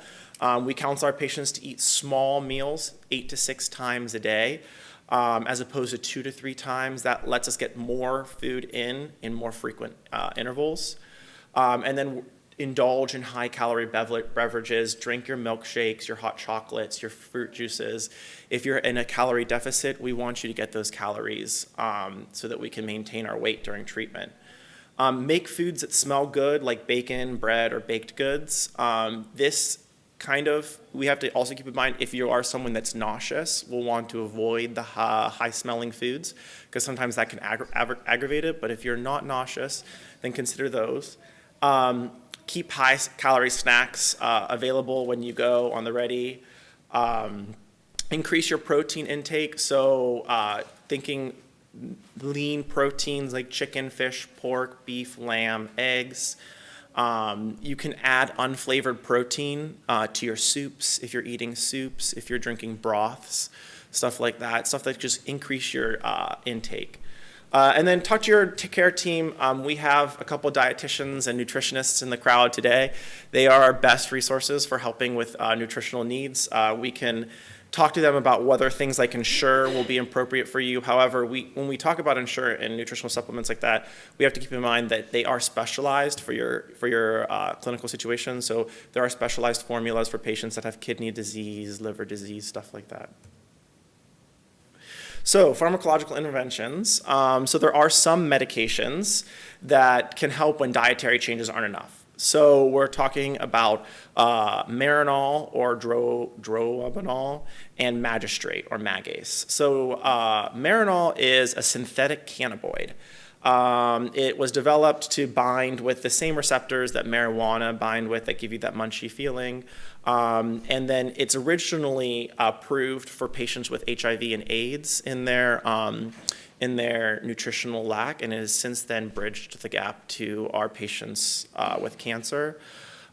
Speaker 7: we counsel our patients to eat small meals 8 to 6 times a day, as opposed to 2 to 3 times. That lets us get more food in more frequent intervals. And then indulge in high-calorie beverages, drink your milkshakes, your hot chocolates, your fruit juices. If you're in a calorie deficit, we want you to get those calories so that we can maintain our weight during treatment. Make foods that smell good, like bacon, bread, or baked goods. We have to also keep in mind, if you are someone that's nauseous, we'll want to avoid the high-smelling foods, because sometimes that can aggravate it. But if you're not nauseous, then consider those. keep high-calorie snacks available when you go on the ready. Increase your protein intake, so thinking lean proteins like chicken, fish, pork, beef, lamb, eggs. You can add unflavored protein to your soups if you're eating soups, if you're drinking broths, stuff like that just increase your intake. And then talk to your care team. We have a couple dietitians and nutritionists in the crowd today. They are our best resources for helping with nutritional needs. We can talk to them about whether things like Ensure will be appropriate for you. However, when we talk about Ensure and nutritional supplements like that, we have to keep in mind that they are specialized for your clinical situation. So there are specialized formulas for patients that have kidney disease, liver disease, stuff like that. So pharmacological interventions. So there are some medications that can help when dietary changes aren't enough. So we're talking about Marinol or Droabenol and Magistrate or Magase. So Marinol is a synthetic cannabinoid. It was developed to bind with the same receptors that marijuana bind with that give you that munchy feeling. And then it's originally approved for patients with HIV and AIDS in their nutritional lack, and it has since then bridged the gap to our patients with cancer.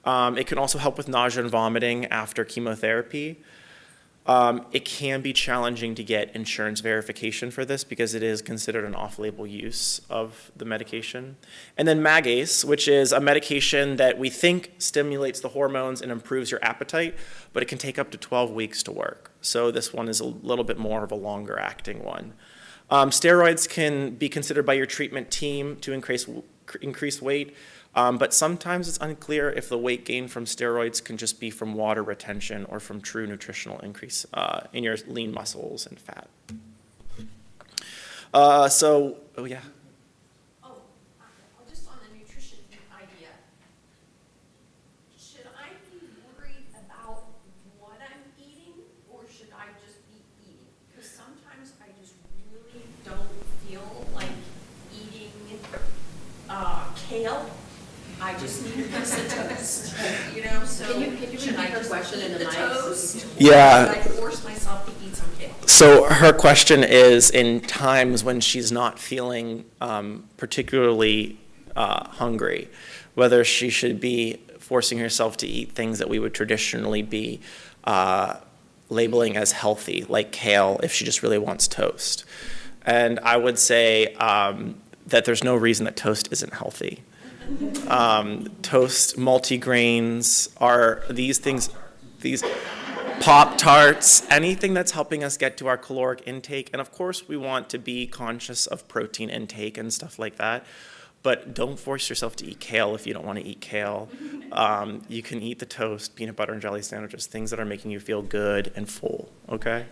Speaker 7: It can also help with nausea and vomiting after chemotherapy. It can be challenging to get insurance verification for this because it is considered an off-label use of the medication. And then Magase, which is a medication that we think stimulates the hormones and improves your appetite, but it can take up to 12 weeks to work. So this one is a little bit more of a longer acting one. Steroids can be considered by your treatment team to increase weight, but sometimes it's unclear if the weight gain from steroids can just be from water retention or from true nutritional increase in your lean muscles and fat. Oh yeah.
Speaker 8: Just on the nutrition idea, should I be worried about what I'm eating, or should I just be eating? Because sometimes I just really don't feel like eating kale. I just need a piece of toast, so
Speaker 2: Can you
Speaker 8: should I
Speaker 2: repeat her
Speaker 8: just
Speaker 2: question in
Speaker 8: eat
Speaker 2: the mic?
Speaker 8: toast?
Speaker 7: Yeah.
Speaker 8: Or should I force myself to eat some kale?
Speaker 7: So her question is in times when she's not feeling particularly hungry, whether she should be forcing herself to eat things that we would traditionally be labeling as healthy, like kale, if she just really wants toast. And I would say that there's no reason that toast isn't healthy. Toast, multigrains are these things, these Pop-Tarts, anything that's helping us get to our caloric intake. And of course, we want to be conscious of protein intake and stuff like that. But don't force yourself to eat kale if you don't want to eat kale. You can eat the toast, peanut butter and jelly sandwiches, things that are making you feel good and full, okay?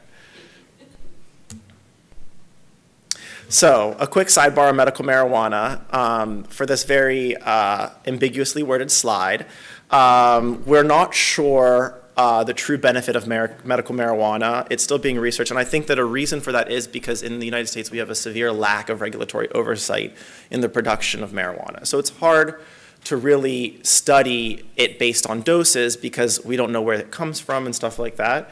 Speaker 7: So, a quick sidebar on medical marijuana. For this very ambiguously worded slide, we're not sure the true benefit of medical marijuana. It's still being researched, and I think that a reason for that is because in the United States we have a severe lack of regulatory oversight in the production of marijuana. So it's hard to really study it based on doses because we don't know where it comes from and stuff like that.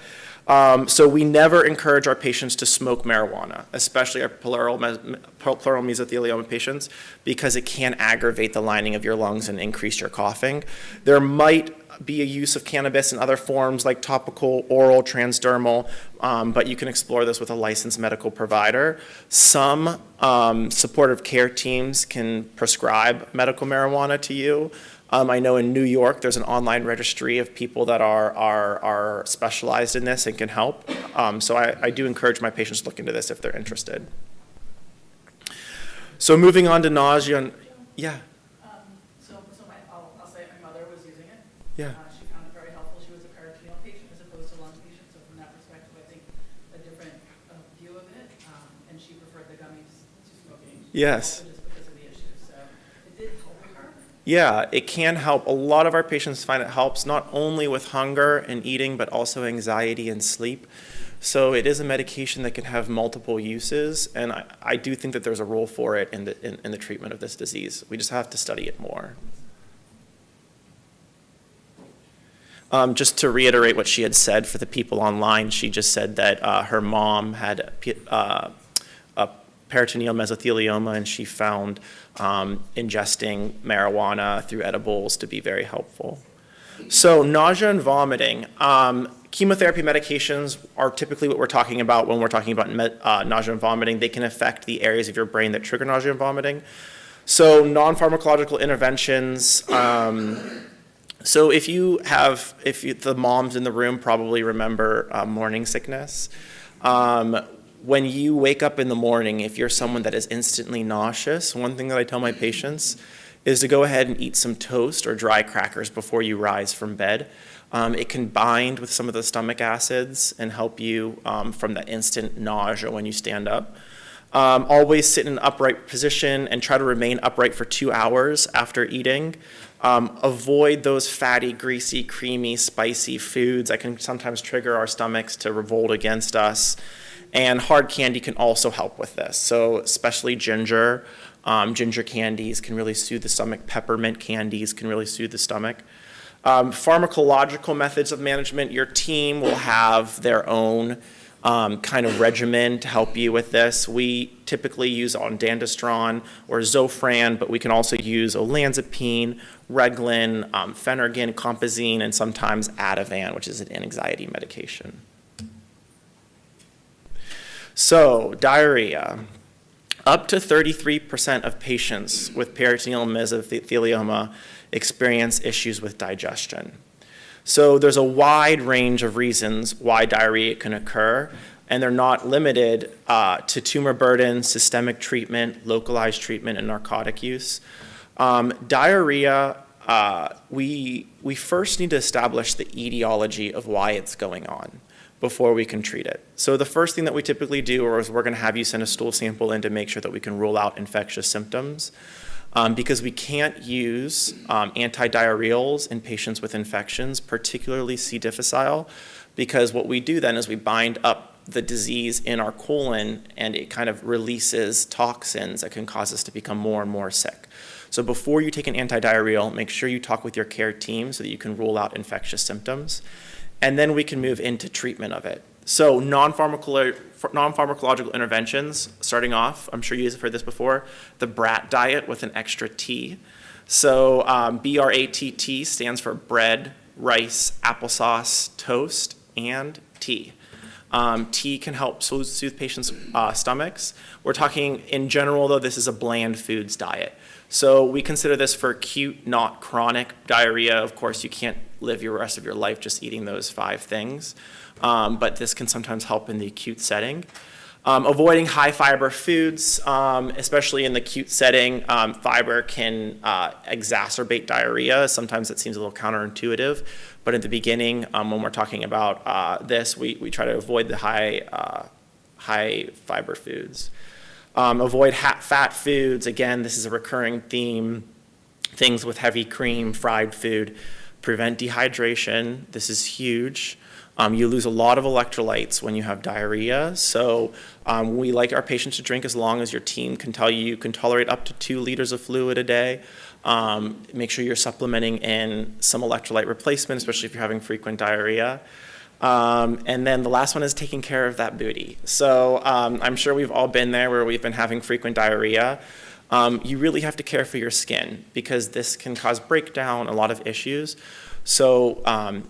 Speaker 7: So we never encourage our patients to smoke marijuana, especially our pleural mesothelioma patients, because it can aggravate the lining of your lungs and increase your coughing. There might be a use of cannabis in other forms like topical, oral, transdermal, but you can explore this with a licensed medical provider. Some supportive care teams can prescribe medical marijuana to you. I know in New York, there's an online registry of people that are specialized in this and can help. So I do encourage my patients to look into this if they're interested. So moving on to nausea, and, yeah.
Speaker 4: I'll say my mother was using it.
Speaker 7: Yeah.
Speaker 4: She found it very helpful. She was a peritoneal patient as opposed to lung patient, so from that perspective, I think a different view of it. And she preferred the gummies to smoking.
Speaker 7: Yes.
Speaker 4: Also just because of the issues. So it did help her.
Speaker 7: Yeah, it can help. A lot of our patients find it helps not only with hunger and eating, but also anxiety and sleep. So it is a medication that can have multiple uses, and I do think that there's a role for it in the treatment of this disease. We just have to study it more. Just to reiterate what she had said for the people online, she just said that her mom had a peritoneal mesothelioma, and she found ingesting marijuana through edibles to be very helpful. So nausea and vomiting. Chemotherapy medications are typically what we're talking about when we're talking about nausea and vomiting. They can affect the areas of your brain that trigger nausea and vomiting. So non-pharmacological interventions. So the moms in the room probably remember morning sickness. When you wake up in the morning, if you're someone that is instantly nauseous, one thing that I tell my patients is to go ahead and eat some toast or dry crackers before you rise from bed. It can bind with some of the stomach acids and help you from that instant nausea when you stand up. Always sit in an upright position and try to remain upright for 2 hours after eating. Avoid those fatty, greasy, creamy, spicy foods that can sometimes trigger our stomachs to revolt against us. And hard candy can also help with this. So especially ginger. Ginger candies can really soothe the stomach. Peppermint candies can really soothe the stomach. Pharmacological methods of management, your team will have their own kind of regimen to help you with this. We typically use ondansetron or Zofran, but we can also use olanzapine, Reglan, Phenergan, Compazine, and sometimes Ativan, which is an anxiety medication. So, diarrhea. Up to 33% of patients with peritoneal mesothelioma experience issues with digestion. So there's a wide range of reasons why diarrhea can occur, and they're not limited to tumor burden, systemic treatment, localized treatment, and narcotic use. Diarrhea, we first need to establish the etiology of why it's going on before we can treat it. So the first thing that we typically do is we're going to have you send a stool sample in to make sure that we can rule out infectious symptoms. Because we can't use antidiarrheals in patients with infections, particularly C. difficile, because what we do then is we bind up the disease in our colon and it kind of releases toxins that can cause us to become more and more sick. So before you take an antidiarrheal, make sure you talk with your care team so that you can rule out infectious symptoms. And then we can move into treatment of it. So non-pharmacological interventions, starting off, I'm sure you guys have heard this before, the BRAT diet with an extra T. So BRATT stands for bread, rice, applesauce, toast, and tea. Tea can help soothe patients' stomachs. We're talking in general, though, this is a bland foods diet. So we consider this for acute, not chronic diarrhea. Of course, you can't live your rest of your life just eating those 5 things. But this can sometimes help in the acute setting. Avoiding high fiber foods, especially in the acute setting, fiber can exacerbate diarrhea. Sometimes it seems a little counterintuitive, but at the beginning, when we're talking about this, we try to avoid the high fiber foods. Avoid fat foods. Again, this is a recurring theme. Things with heavy cream, fried food. Prevent dehydration. This is huge. You lose a lot of electrolytes when you have diarrhea. So we like our patients to drink as long as your team can tell you can tolerate up to 2 liters of fluid a day. Make sure you're supplementing in some electrolyte replacement, especially if you're having frequent diarrhea. And then the last one is taking care of that booty. So I'm sure we've all been there where we've been having frequent diarrhea. You really have to care for your skin because this can cause breakdown, a lot of issues. So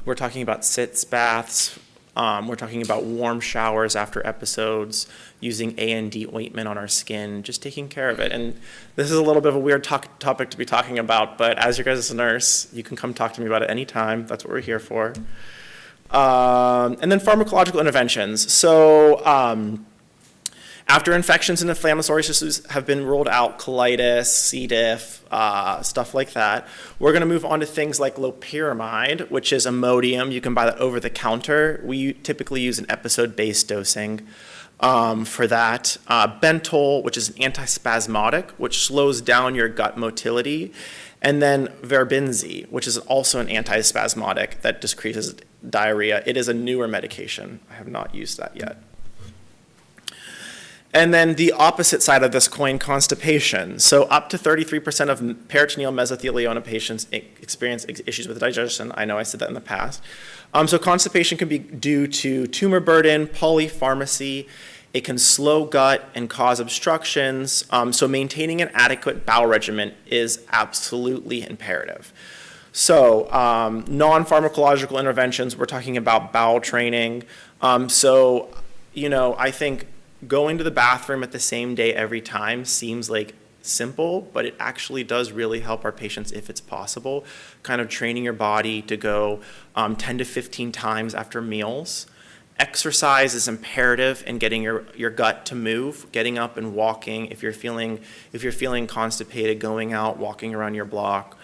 Speaker 7: we're talking about sitz baths. We're talking about warm showers after episodes, using A&D ointment on our skin, just taking care of it. And this is a little bit of a weird topic to be talking about, but as your guys' nurse, you can come talk to me about it anytime. That's what we're here for. And then pharmacological interventions. So after infections and inflammatory issues have been ruled out, colitis, C. diff, stuff like that, we're going to move on to things like loperamide, which is Imodium. You can buy that over the counter. We typically use an episode-based dosing for that. Bentol, which is an antispasmodic, which slows down your gut motility. And then Verbinzi, which is also an antispasmodic that decreases diarrhea. It is a newer medication. I have not used that yet. And then the opposite side of this coin, constipation. So up to 33% of peritoneal mesothelioma patients experience issues with digestion. I know I said that in the past. So constipation can be due to tumor burden, polypharmacy. It can slow gut and cause obstructions. So maintaining an adequate bowel regimen is absolutely imperative. So non-pharmacological interventions, we're talking about bowel training. I think going to the bathroom at the same day every time seems like simple, but it actually does really help our patients if it's possible. Kind of training your body to go 10 to 15 times after meals. Exercise is imperative in getting your gut to move, getting up and walking. If you're feeling constipated, going out, walking around your block.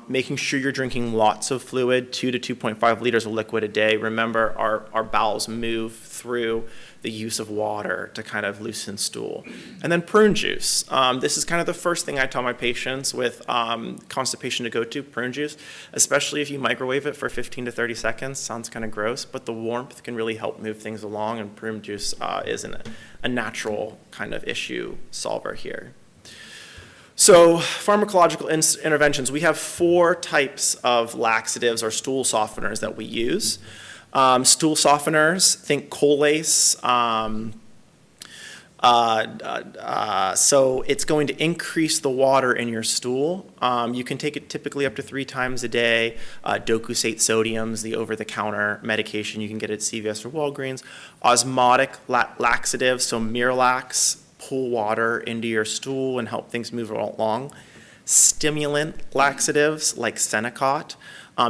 Speaker 7: Making sure you're drinking lots of fluid, 2 to 2.5 liters of liquid a day. Remember, our bowels move through the use of water to kind of loosen stool. And then prune juice. This is kind of the first thing I tell my patients with constipation to go to, prune juice, especially if you microwave it for 15 to 30 seconds. Sounds kind of gross, but the warmth can really help move things along, and prune juice is a natural kind of issue solver here. So pharmacological interventions, we have 4 types of laxatives or stool softeners that we use. Stool softeners, think Colace. So it's going to increase the water in your stool. You can take it typically up to 3 times a day. Docusate sodiums, the over-the-counter medication you can get at CVS or Walgreens. Osmotic laxatives, so Miralax, pull water into your stool and help things move along. Stimulant laxatives like Senecot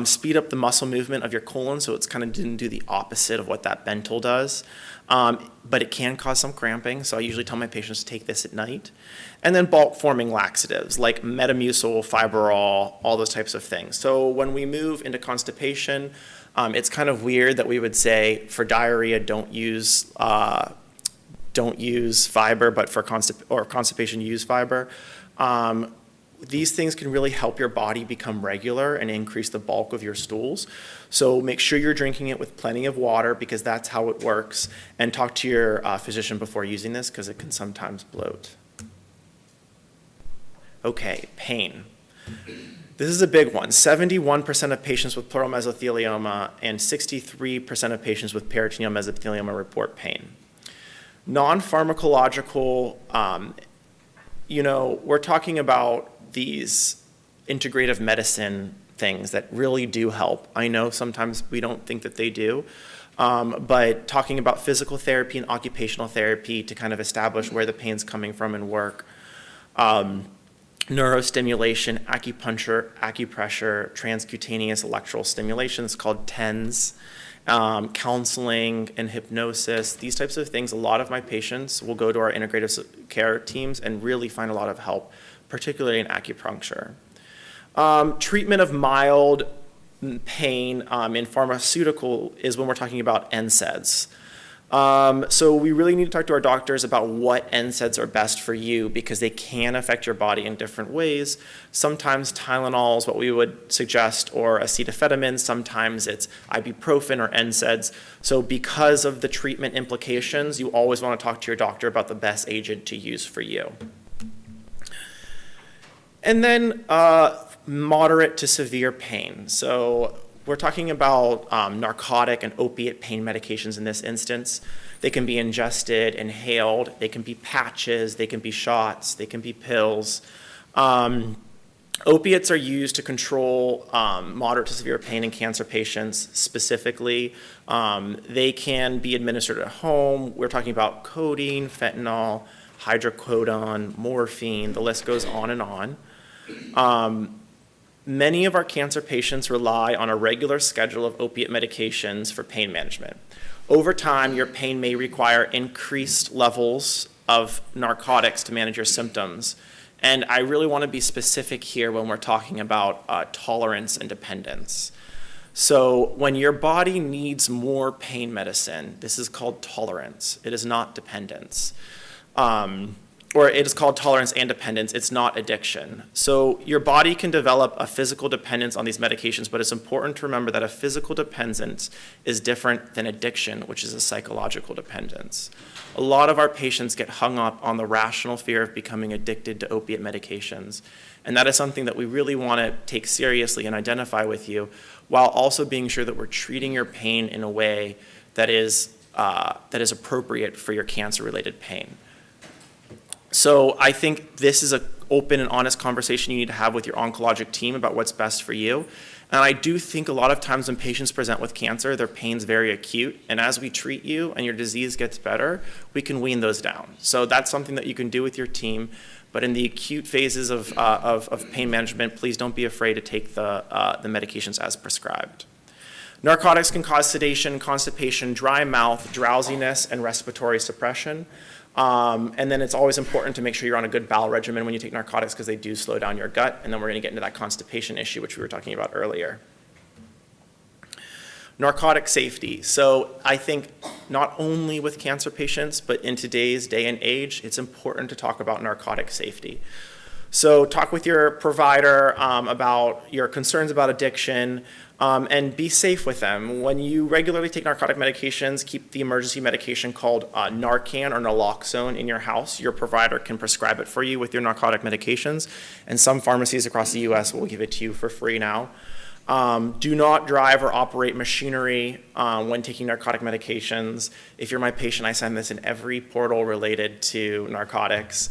Speaker 7: speed up the muscle movement of your colon, so it's kind of didn't do the opposite of what that Bentyl does. But it can cause some cramping, so I usually tell my patients to take this at night. And then bulk-forming laxatives like Metamucil, Fiberol, all those types of things. So when we move into constipation, it's kind of weird that we would say for diarrhea, don't use fiber, but for constipation, use fiber. These things can really help your body become regular and increase the bulk of your stools. So make sure you're drinking it with plenty of water, because that's how it works. And talk to your physician before using this, because it can sometimes bloat. Okay, pain. This is a big one. 71% of patients with pleural mesothelioma and 63% of patients with peritoneal mesothelioma report pain. Non-pharmacological, we're talking about these integrative medicine things that really do help. I know sometimes we don't think that they do, but talking about physical therapy and occupational therapy to kind of establish where the pain's coming from and work. Neurostimulation, acupuncture, acupressure, transcutaneous electrical stimulation, it's called TENS. Counseling and hypnosis, these types of things. A lot of my patients will go to our integrative care teams and really find a lot of help, particularly in acupuncture. Treatment of mild pain in pharmaceutical is when we're talking about NSAIDs. So we really need to talk to our doctors about what NSAIDs are best for you, because they can affect your body in different ways. Sometimes Tylenol is what we would suggest, or acetaminophen. Sometimes it's ibuprofen or NSAIDs. So because of the treatment implications, you always want to talk to your doctor about the best agent to use for you. And then moderate to severe pain. So we're talking about narcotic and opiate pain medications in this instance. They can be ingested, inhaled, they can be patches, they can be shots, they can be pills. Opiates are used to control moderate to severe pain in cancer patients specifically. They can be administered at home. We're talking about codeine, fentanyl, hydrocodone, morphine, the list goes on and on. Many of our cancer patients rely on a regular schedule of opiate medications for pain management. Over time, your pain may require increased levels of narcotics to manage your symptoms. And I really want to be specific here when we're talking about tolerance and dependence. So when your body needs more pain medicine, this is called tolerance. It is not dependence. or it is called tolerance and dependence. It's not addiction. So your body can develop a physical dependence on these medications, but it's important to remember that a physical dependence is different than addiction, which is a psychological dependence. A lot of our patients get hung up on the rational fear of becoming addicted to opiate medications, and that is something that we really want to take seriously and identify with you, while also being sure that we're treating your pain in a way that is appropriate for your cancer-related pain. So I think this is an open and honest conversation you need to have with your oncologic team about what's best for you. And I do think a lot of times when patients present with cancer, their pain's very acute. And as we treat you and your disease gets better, we can wean those down. So that's something that you can do with your team. But in the acute phases of pain management, please don't be afraid to take the medications as prescribed. Narcotics can cause sedation, constipation, dry mouth, drowsiness, and respiratory suppression. And then it's always important to make sure you're on a good bowel regimen when you take narcotics because they do slow down your gut. And then we're going to get into that constipation issue, which we were talking about earlier. Narcotic safety. So I think not only with cancer patients, but in today's day and age, it's important to talk about narcotic safety. So talk with your provider about your concerns about addiction, and be safe with them. When you regularly take narcotic medications, keep the emergency medication called Narcan or naloxone in your house. Your provider can prescribe it for you with your narcotic medications, and some pharmacies across the US will give it to you for free now. Do not drive or operate machinery when taking narcotic medications. If you're my patient, I send this in every portal related to narcotics.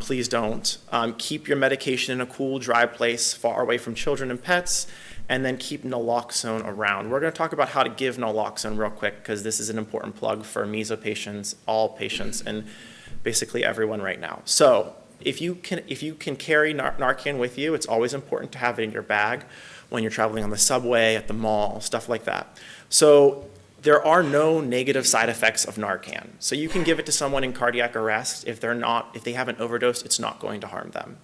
Speaker 7: Please don't. Keep your medication in a cool, dry place far away from children and pets, and then keep naloxone around. We're going to talk about how to give naloxone real quick because this is an important plug for meso patients, all patients, and basically everyone right now. So if you can carry Narcan with you, it's always important to have it in your bag when you're traveling on the subway, at the mall, stuff like that. So there are no negative side effects of Narcan. So you can give it to someone in cardiac arrest. If they haven't overdosed, it's not going to harm them.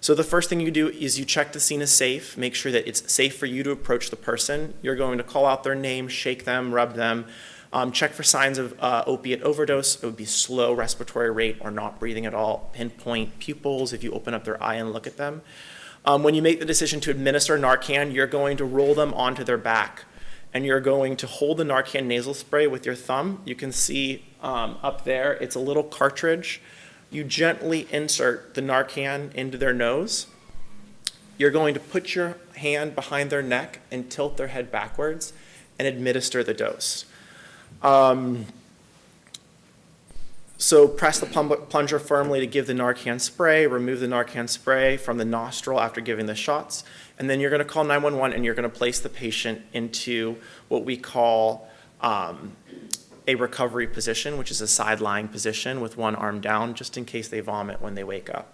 Speaker 7: So the first thing you do is you check the scene is safe, make sure that it's safe for you to approach the person. You're going to call out their name, shake them, rub them, check for signs of opiate overdose. It would be slow respiratory rate or not breathing at all. Pinpoint pupils if you open up their eye and look at them. When you make the decision to administer Narcan, you're going to roll them onto their back. And you're going to hold the Narcan nasal spray with your thumb. You can see up there, it's a little cartridge. You gently insert the Narcan into their nose. You're going to put your hand behind their neck and tilt their head backwards and administer the dose. So press the plunger firmly to give the Narcan spray, remove the Narcan spray from the nostril after giving the shots, and then you're going to call 911 and you're going to place the patient into what we call a recovery position, which is a side-lying position with one arm down, just in case they vomit when they wake up.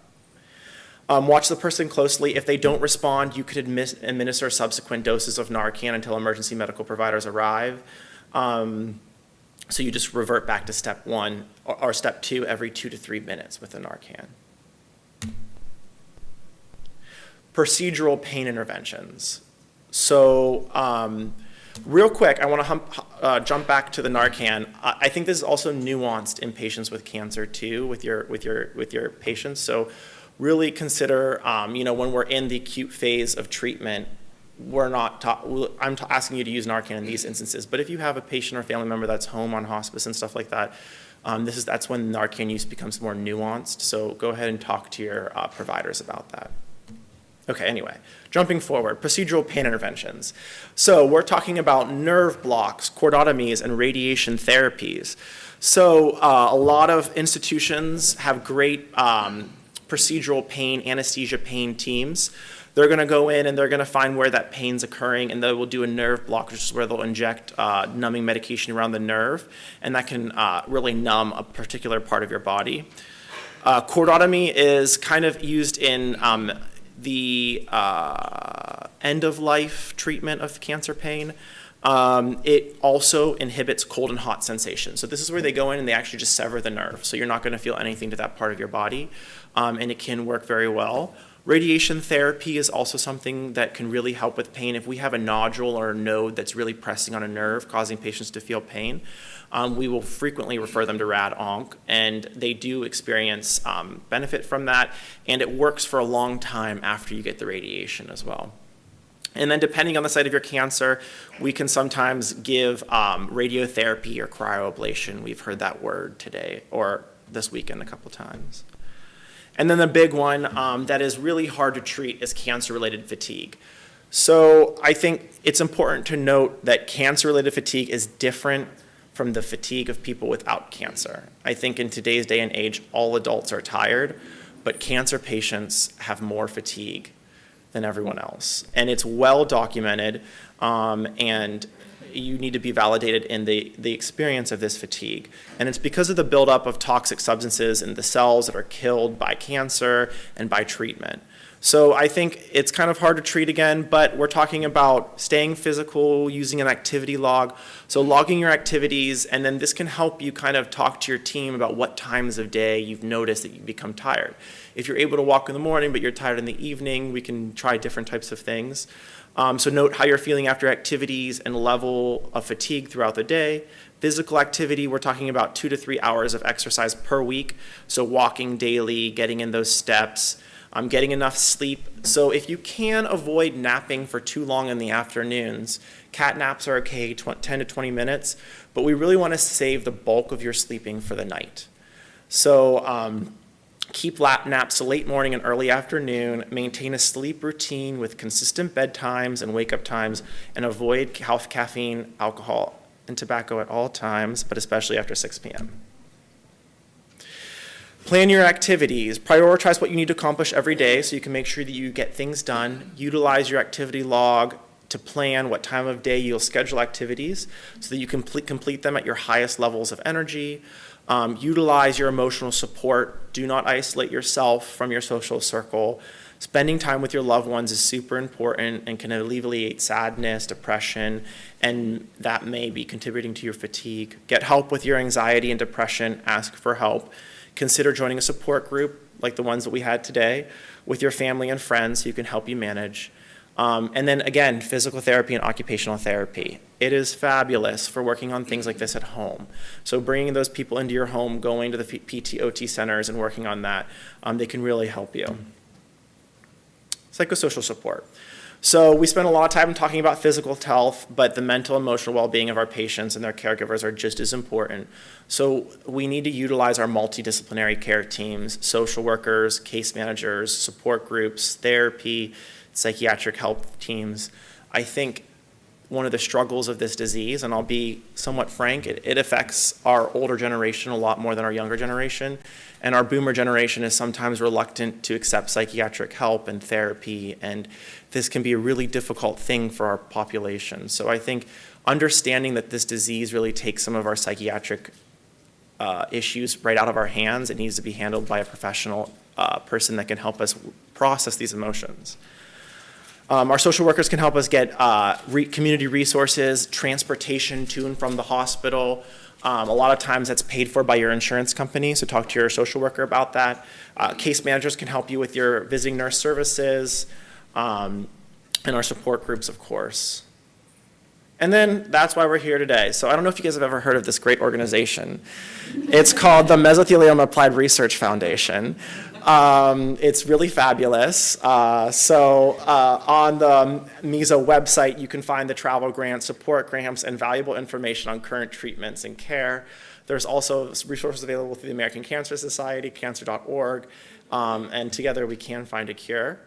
Speaker 7: Watch the person closely. If they don't respond, you could administer subsequent doses of Narcan until emergency medical providers arrive. So you just revert back to step one or step two every 2 to 3 minutes with the Narcan. Procedural pain interventions. So real quick, I want to jump back to the Narcan. I think this is also nuanced in patients with cancer too, with your patients. So really consider, when we're in the acute phase of treatment, I'm asking you to use Narcan in these instances. But if you have a patient or family member that's home on hospice and stuff like that, that's when Narcan use becomes more nuanced. So go ahead and talk to your providers about that. Okay, anyway, jumping forward, procedural pain interventions. So we're talking about nerve blocks, cordotomies, and radiation therapies. So a lot of institutions have great procedural pain, anesthesia pain teams. They're going to go in and they're going to find where that pain's occurring, and they will do a nerve block, which is where they'll inject numbing medication around the nerve, and that can really numb a particular part of your body. Cordotomy is kind of used in the end-of-life treatment of cancer pain. It also inhibits cold and hot sensation. So this is where they go in and they actually just sever the nerve. So you're not going to feel anything to that part of your body, and it can work very well. Radiation therapy is also something that can really help with pain. If we have a nodule or a node that's really pressing on a nerve, causing patients to feel pain, we will frequently refer them to rad-onc, and they do experience benefit from that, and it works for a long time after you get the radiation as well. And then depending on the site of your cancer, we can sometimes give radiotherapy or cryoablation. We've heard that word today or this weekend a couple times. And then the big one that is really hard to treat is cancer-related fatigue. So I think it's important to note that cancer-related fatigue is different from the fatigue of people without cancer. I think in today's day and age, all adults are tired, but cancer patients have more fatigue than everyone else. And it's well documented, and you need to be validated in the experience of this fatigue. And it's because of the buildup of toxic substances in the cells that are killed by cancer and by treatment. So I think it's kind of hard to treat again, but we're talking about staying physical, using an activity log. So logging your activities, and then this can help you kind of talk to your team about what times of day you've noticed that you become tired. If you're able to walk in the morning, but you're tired in the evening, we can try different types of things. So note how you're feeling after activities and level of fatigue throughout the day. Physical activity, we're talking about 2 to 3 hours of exercise per week. So walking daily, getting in those steps, getting enough sleep. So if you can avoid napping for too long in the afternoons, cat naps are okay, 10 to 20 minutes, but we really want to save the bulk of your sleeping for the night. So keep lap naps late morning and early afternoon, maintain a sleep routine with consistent bedtimes and wake-up times, and avoid caffeine, alcohol, and tobacco at all times, but especially after 6 p.m. Plan your activities. Prioritize what you need to accomplish every day so you can make sure that you get things done. Utilize your activity log to plan what time of day you'll schedule activities so that you can complete them at your highest levels of energy. Utilize your emotional support. Do not isolate yourself from your social circle. Spending time with your loved ones is super important and can alleviate sadness, depression, and that may be contributing to your fatigue. Get help with your anxiety and depression. Ask for help. Consider joining a support group like the ones that we had today with your family and friends who can help you manage. And then again, physical therapy and occupational therapy. It is fabulous for working on things like this at home. So bringing those people into your home, going to the PT/OT centers and working on that, they can really help you. Psychosocial support. So we spend a lot of time talking about physical health, but the mental and emotional well-being of our patients and their caregivers are just as important. So we need to utilize our multidisciplinary care teams, social workers, case managers, support groups, therapy, psychiatric health teams. I think one of the struggles of this disease, and I'll be somewhat frank, it affects our older generation a lot more than our younger generation. And our boomer generation is sometimes reluctant to accept psychiatric help and therapy, and this can be a really difficult thing for our population. So I think understanding that this disease really takes some of our psychiatric issues right out of our hands, it needs to be handled by a professional person that can help us process these emotions. Our social workers can help us get community resources, transportation to and from the hospital. A lot of times that's paid for by your insurance company, so talk to your social worker about that. Case managers can help you with your visiting nurse services, and our support groups, of course. And then that's why we're here today. So I don't know if you guys have ever heard of this great organization. It's called the Mesothelioma Applied Research Foundation. It's really fabulous. So on the MESO website, you can find the travel grants, support grants, and valuable information on current treatments and care. There's also resources available through the American Cancer Society, cancer.org, and together we can find a cure.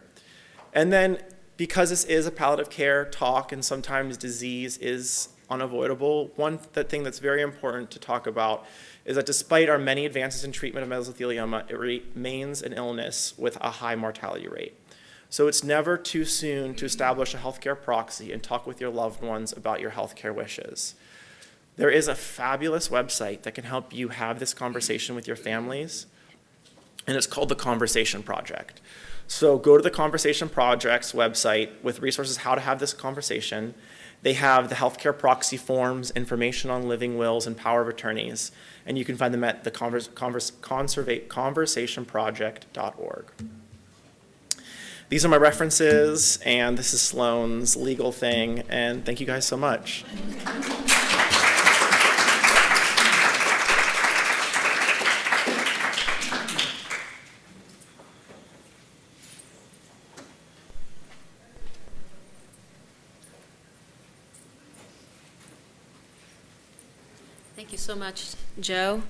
Speaker 7: And then because this is a palliative care talk and sometimes disease is unavoidable, one thing that's very important to talk about is that despite our many advances in treatment of mesothelioma, it remains an illness with a high mortality rate. So it's never too soon to establish a healthcare proxy and talk with your loved ones about your healthcare wishes. There is a fabulous website that can help you have this conversation with your families, and it's called the Conversation Project. So go to the Conversation Project's website with resources how to have this conversation. They have the healthcare proxy forms, information on living wills, and power of attorneys, and you can find them at the conversationproject.org. These are my references, and this is Sloan's legal thing, and thank you guys so much.
Speaker 2: Thank you so much, Joe.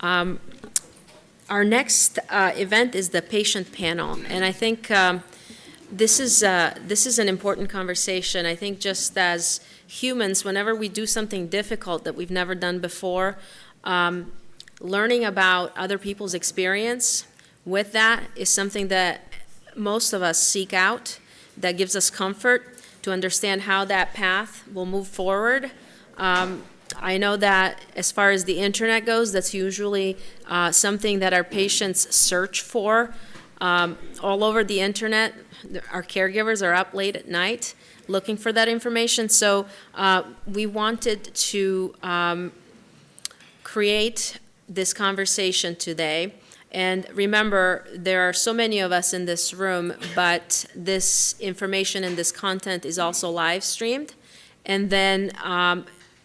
Speaker 2: Our next event is the patient panel, and I think this is an important conversation. I think just as humans, whenever we do something difficult that we've never done before, learning about other people's experience with that is something that most of us seek out, that gives us comfort to understand how that path will move forward. I know that as far as the internet goes, that's usually something that our patients search for. All over the internet, our caregivers are up late at night looking for that information. So we wanted to create this conversation today. And remember, there are so many of us in this room, but this information and this content is also live streamed. And then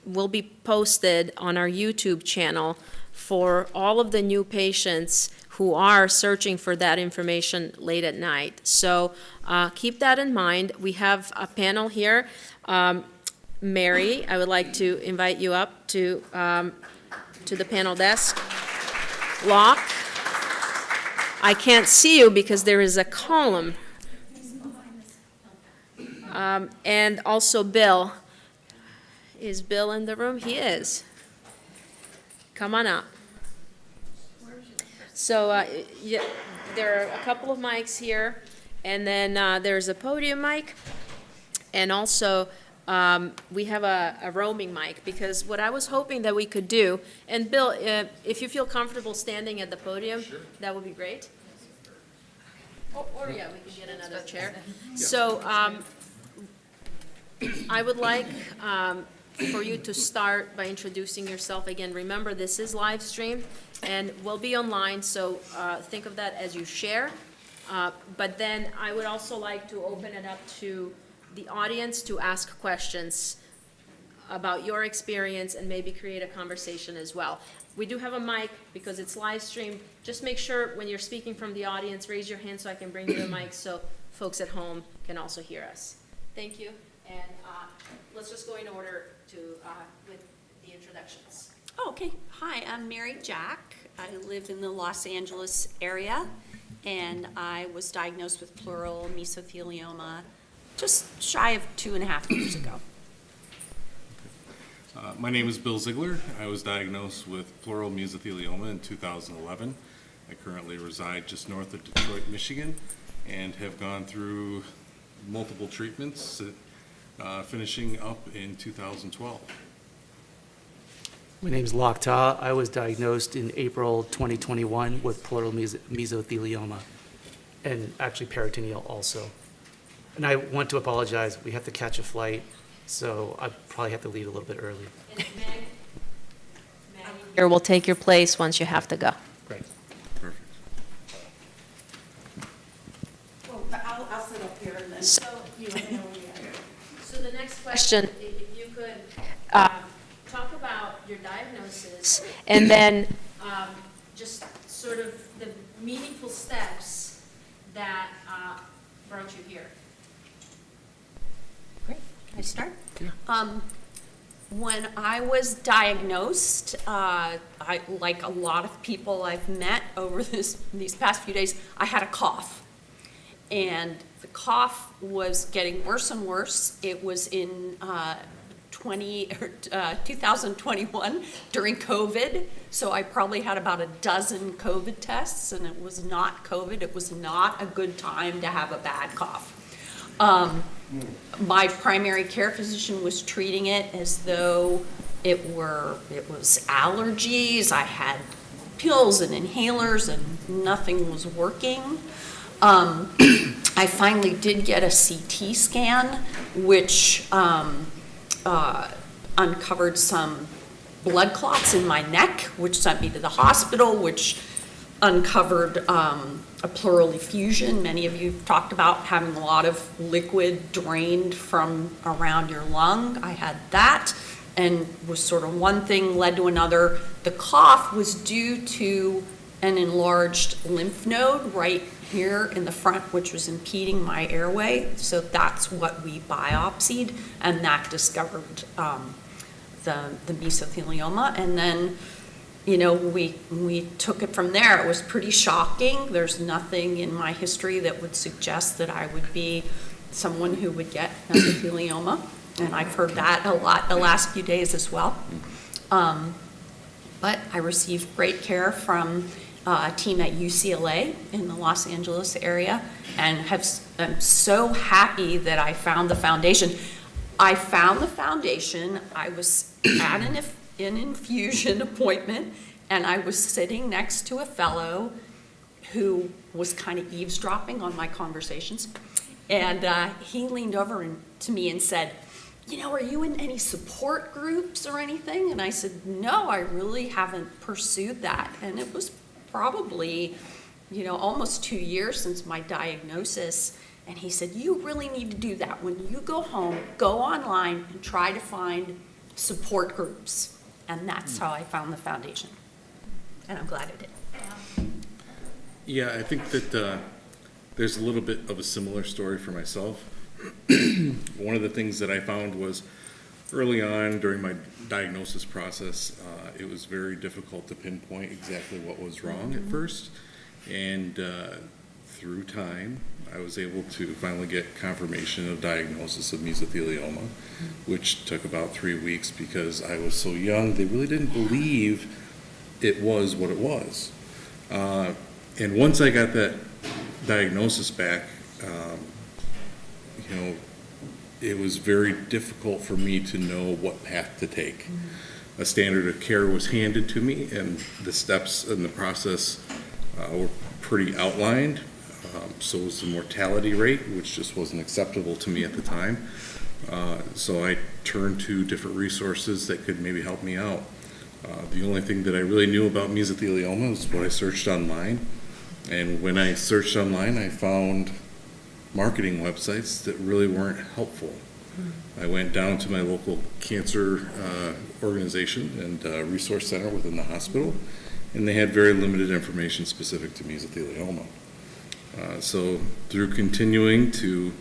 Speaker 2: will be posted on our YouTube channel for all of the new patients who are searching for that information late at night. So keep that in mind. We have a panel here. Mary, I would like to invite you up to the panel desk. Locke, I can't see you because there is a column. And also Bill. Is Bill in the room? He is. Come on up. So yeah, there are a couple of mics here, and then there's a podium mic, and also we have a roaming mic, because what I was hoping that we could do, and Bill, if you feel comfortable standing at the podium, sure, that would be great. Or yeah, we can get another chair. So I would like for you to start by introducing yourself again. Remember, this is live streamed and will be online, so think of that as you share. But then I would also like to open it up to the audience to ask questions about your experience and maybe create a conversation as well. We do have a mic because it's live streamed. Just make sure when you're speaking from the audience, raise your hand so I can bring you the mic so folks at home can also hear us. Thank you, and let's just go in order with the introductions.
Speaker 8: Oh, okay. Hi, I'm Mary Jack. I live in the Los Angeles area, and I was diagnosed with pleural mesothelioma just shy of 2.5 years ago.
Speaker 9: My name is Bill Ziegler. I was diagnosed with pleural mesothelioma in 2011. I currently reside just north of Detroit, Michigan, and have gone through multiple treatments, finishing up in 2012.
Speaker 10: My name is Locke Ta. I was diagnosed in April 2021 with pleural mesothelioma, and actually peritoneal also. And I want to apologize. We have to catch a flight, so I probably have to leave a little bit early.
Speaker 2: And Meg here will take your place once you have to go.
Speaker 10: Great.
Speaker 9: Perfect.
Speaker 8: Well, I'll sit up here and then
Speaker 2: So-
Speaker 8: you know where you are.
Speaker 2: So the next question, if you could talk about your diagnosis and then just sort of the meaningful steps that brought you here.
Speaker 8: Great. Can I start? When I was diagnosed, like a lot of people I've met over these past few days, I had a cough. And the cough was getting worse and worse. It was in 2021 during COVID. So I probably had about a dozen COVID tests, and it was not COVID. It was not a good time to have a bad cough. My primary care physician was treating it as though it was allergies. I had pills and inhalers, and nothing was working. I finally did get a CT scan, which uncovered some blood clots in my neck, which sent me to the hospital, which uncovered a pleural effusion. Many of you have talked about having a lot of liquid drained from around your lung. I had that, and was sort of one thing led to another. The cough was due to an enlarged lymph node right here in the front, which was impeding my airway. So that's what we biopsied, and that discovered the mesothelioma. And then, you know, we took it from there. It was pretty shocking. There's nothing in my history that would suggest that I would be someone who would get mesothelioma. And I've heard that a lot the last few days as well. But I received great care from a team at UCLA in the Los Angeles area, and I'm so happy that I found the foundation. I found the foundation. I was at an infusion appointment, and I was sitting next to a fellow who was kind of eavesdropping on my conversations. And he leaned over to me and said, you know, are you in any support groups or anything? And I said, no, I really haven't pursued that. And it was probably, you know, almost 2 years since my diagnosis. And he said, you really need to do that. When you go home, go online and try to find support groups. And that's how I found the foundation. And I'm glad I did.
Speaker 9: Yeah, I think that there's a little bit of a similar story for myself. One of the things that I found was early on during my diagnosis process, it was very difficult to pinpoint exactly what was wrong at first. And through time, I was able to finally get confirmation of diagnosis of mesothelioma, which took about 3 weeks because I was so young. They really didn't believe it was what it was. And once I got that diagnosis back, you know, it was very difficult for me to know what path to take. A standard of care was handed to me, and the steps in the process were pretty outlined. So was the mortality rate, which just wasn't acceptable to me at the time. So I turned to different resources that could maybe help me out. The only thing that I really knew about mesothelioma was what I searched online. And when I searched online, I found marketing websites that really weren't helpful. I went down to my local cancer organization and resource center within the hospital, and they had very limited information specific to mesothelioma. So through continuing to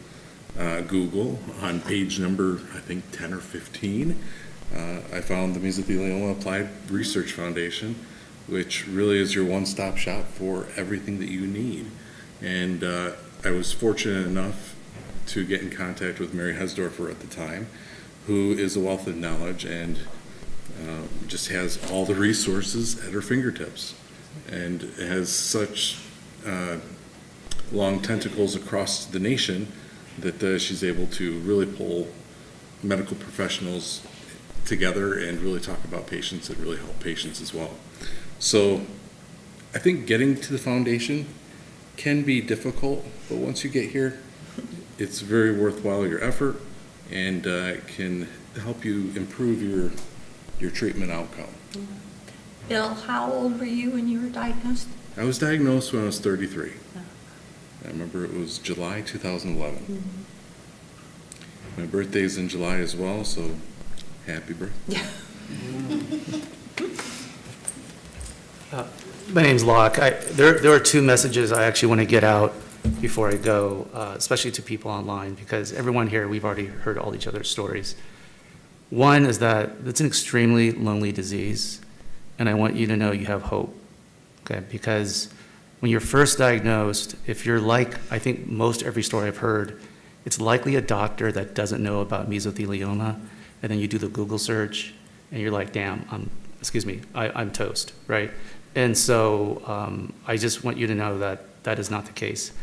Speaker 9: Google on page number, I think 10 or 15, I found the Mesothelioma Applied Research Foundation, which really is your one-stop shop for everything that you need. And I was fortunate enough to get in contact with Mary Hesdorfer at the time, who is a wealth of knowledge and just has all the resources at her fingertips and has such long tentacles across the nation that she's able to really pull medical professionals together and really talk about patients and really help patients as well. So I think getting to the foundation can be difficult, but once you get here, it's very worthwhile your effort and can help you improve your treatment outcome.
Speaker 8: Bill, how old were you when you were diagnosed?
Speaker 9: I was diagnosed when I was 33. I remember it was July 2011. My birthday is in July as well, so happy birthday.
Speaker 10: My name's Locke. There are two messages I actually want to get out before I go, especially to people online, because everyone here, we've already heard all each other's stories. One is that it's an extremely lonely disease, and I want you to know you have hope, okay? Because when you're first diagnosed, if you're like, I think most every story I've heard, it's likely a doctor that doesn't know about mesothelioma, and then you do the Google search, and you're like, damn, I'm toast, right? And so I just want you to know that that is not the case.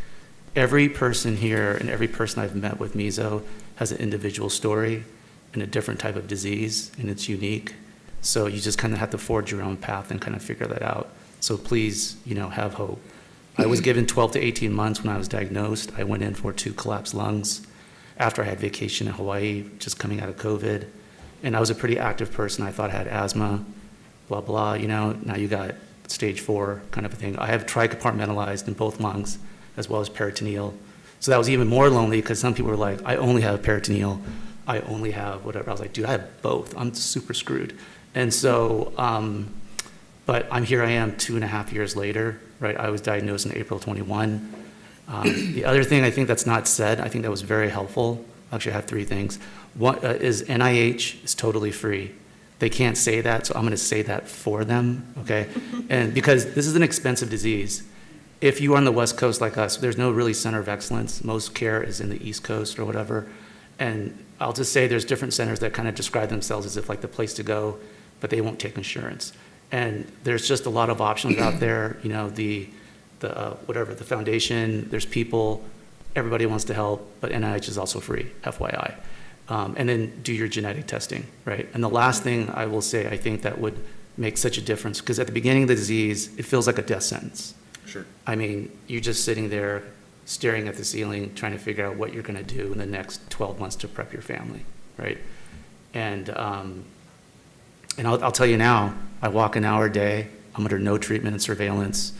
Speaker 10: Every person here and every person I've met with meso has an individual story and a different type of disease, and it's unique. So you just kind of have to forge your own path and kind of figure that out. So please, have hope. I was given 12 to 18 months when I was diagnosed. I went in for 2 collapsed lungs after I had vacation in Hawaii, just coming out of COVID. And I was a pretty active person. I thought I had asthma, blah, blah, now you got stage 4 kind of a thing. I have tri-compartmentalized in both lungs as well as peritoneal. So that was even more lonely because some people were like, I only have peritoneal, I only have whatever. I was like, dude, I have both. I'm super screwed. And so, but here I am 2.5 years later, right? I was diagnosed in April 21. The other thing I think that's not said, I think that was very helpful. Actually, I have 3 things. One is NIH is totally free. They can't say that, so I'm going to say that for them, okay? And because this is an expensive disease. If you are on the West Coast like us, there's no really center of excellence. Most care is in the East Coast or whatever. And I'll just say there's different centers that kind of describe themselves as if like the place to go, but they won't take insurance. And there's just a lot of options out there. You know, the foundation, there's people, everybody wants to help, but NIH is also free, FYI. And then do your genetic testing, right? And the last thing I will say, I think that would make such a difference, because at the beginning of the disease, it feels like a death sentence.
Speaker 9: Sure.
Speaker 10: I mean, you're just sitting there staring at the ceiling, trying to figure out what you're going to do in the next 12 months to prep your family, right? And I'll tell you now, I walk an hour a day, I'm under no treatment and surveillance,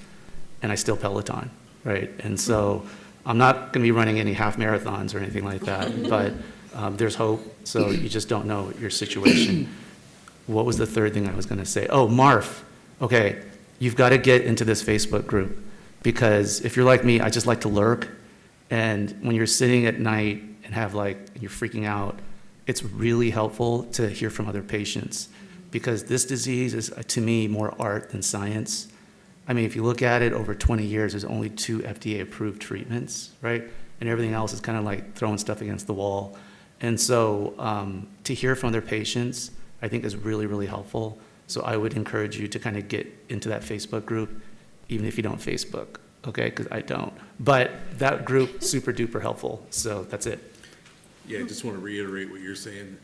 Speaker 10: and I still Peloton, right? And so I'm not going to be running any half marathons or anything like that, but there's hope, so you just don't know your situation. What was the third thing I was going to say? Oh, MARF. Okay, you've got to get into this Facebook group, because if you're like me, I just like to lurk, and when you're sitting at night and you're freaking out, it's really helpful to hear from other patients, because this disease is, to me, more art than science. I mean, if you look at it, over 20 years, there's only 2 FDA-approved treatments, right? And everything else is kind of like throwing stuff against the wall. And so to hear from other patients, I think is really, really helpful. So I would encourage you to kind of get into that Facebook group, even if you don't Facebook, okay? Because I don't. But that group, super duper helpful. So that's it.
Speaker 9: Yeah, I just want to reiterate what you're saying.